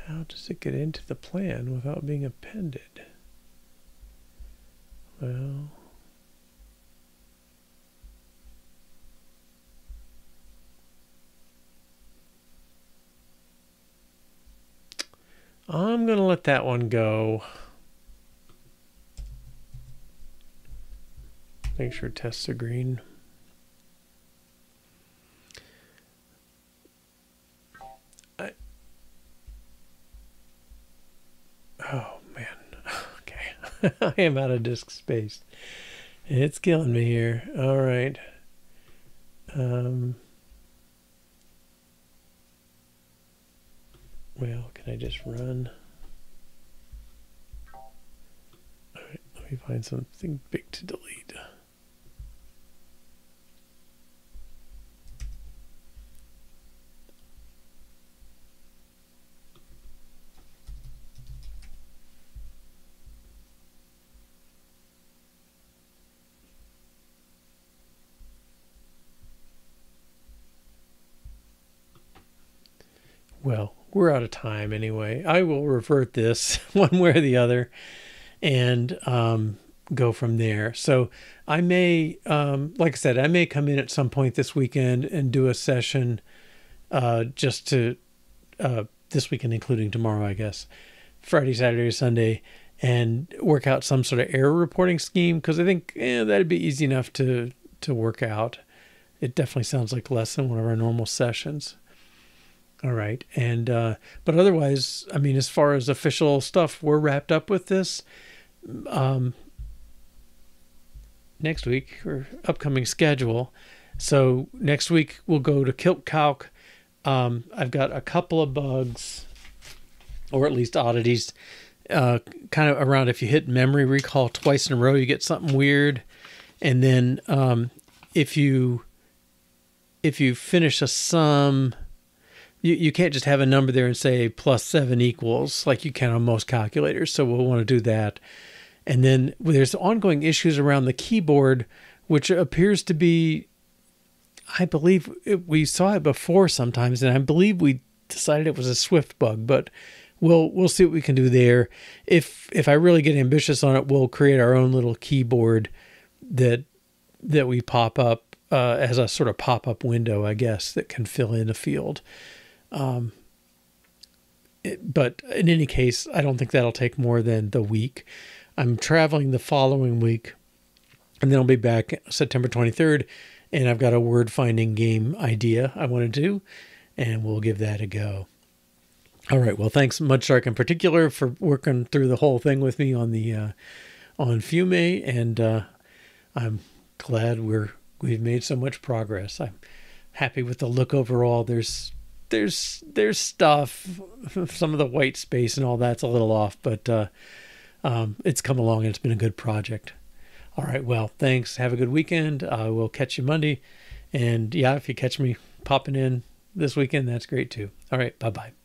How does it get into the plan without being appended? Well, I'm going to let that one go. Make sure tests are green. Oh, man. Okay. I am out of disk space. It's killing me here. All right. Well, can I just run? All right, let me find something big to delete. Well, we're out of time anyway. I will revert this one way or the other and go from there. So I may, like I said, I may come in at some point this weekend and do a session just to, this weekend, including tomorrow, I guess, Friday, Saturday, Sunday, and work out some sort of error reporting scheme, because I think that'd be easy enough to work out. It definitely sounds like less than one of our normal sessions. All right. And, but otherwise, I mean, as far as official stuff, we're wrapped up with this. Next week, or upcoming schedule. So next week we'll go to Kilt Calc. I've got a couple of bugs, or at least oddities, kind of around if you hit memory recall twice in a row, you get something weird. And then if you finish a sum, you can't just have a number there and say +7 equals like you can on most calculators. So we'll want to do that. And then there's ongoing issues around the keyboard, which appears to be, I believe we saw it before sometimes, and I believe we decided it was a Swift bug, but we'll see what we can do there. If I really get ambitious on it, we'll create our own little keyboard that we pop up as a sort of pop-up window, I guess, that can fill in a field. But in any case, I don't think that'll take more than the week. I'm traveling the following week, and then I'll be back September 23rd, and I've got a word finding game idea I want to do, and we'll give that a go. All right. Well, thanks Mudshark in particular for working through the whole thing with me on the on Fiume, and I'm glad we've made so much progress. I'm happy with the look overall. There's stuff, some of the white space and all that's a little off, but it's come along and it's been a good project. All right. Well, thanks. Have a good weekend. We'll catch you Monday. And yeah, if you catch me popping in this weekend, that's great too. All right. Bye-bye.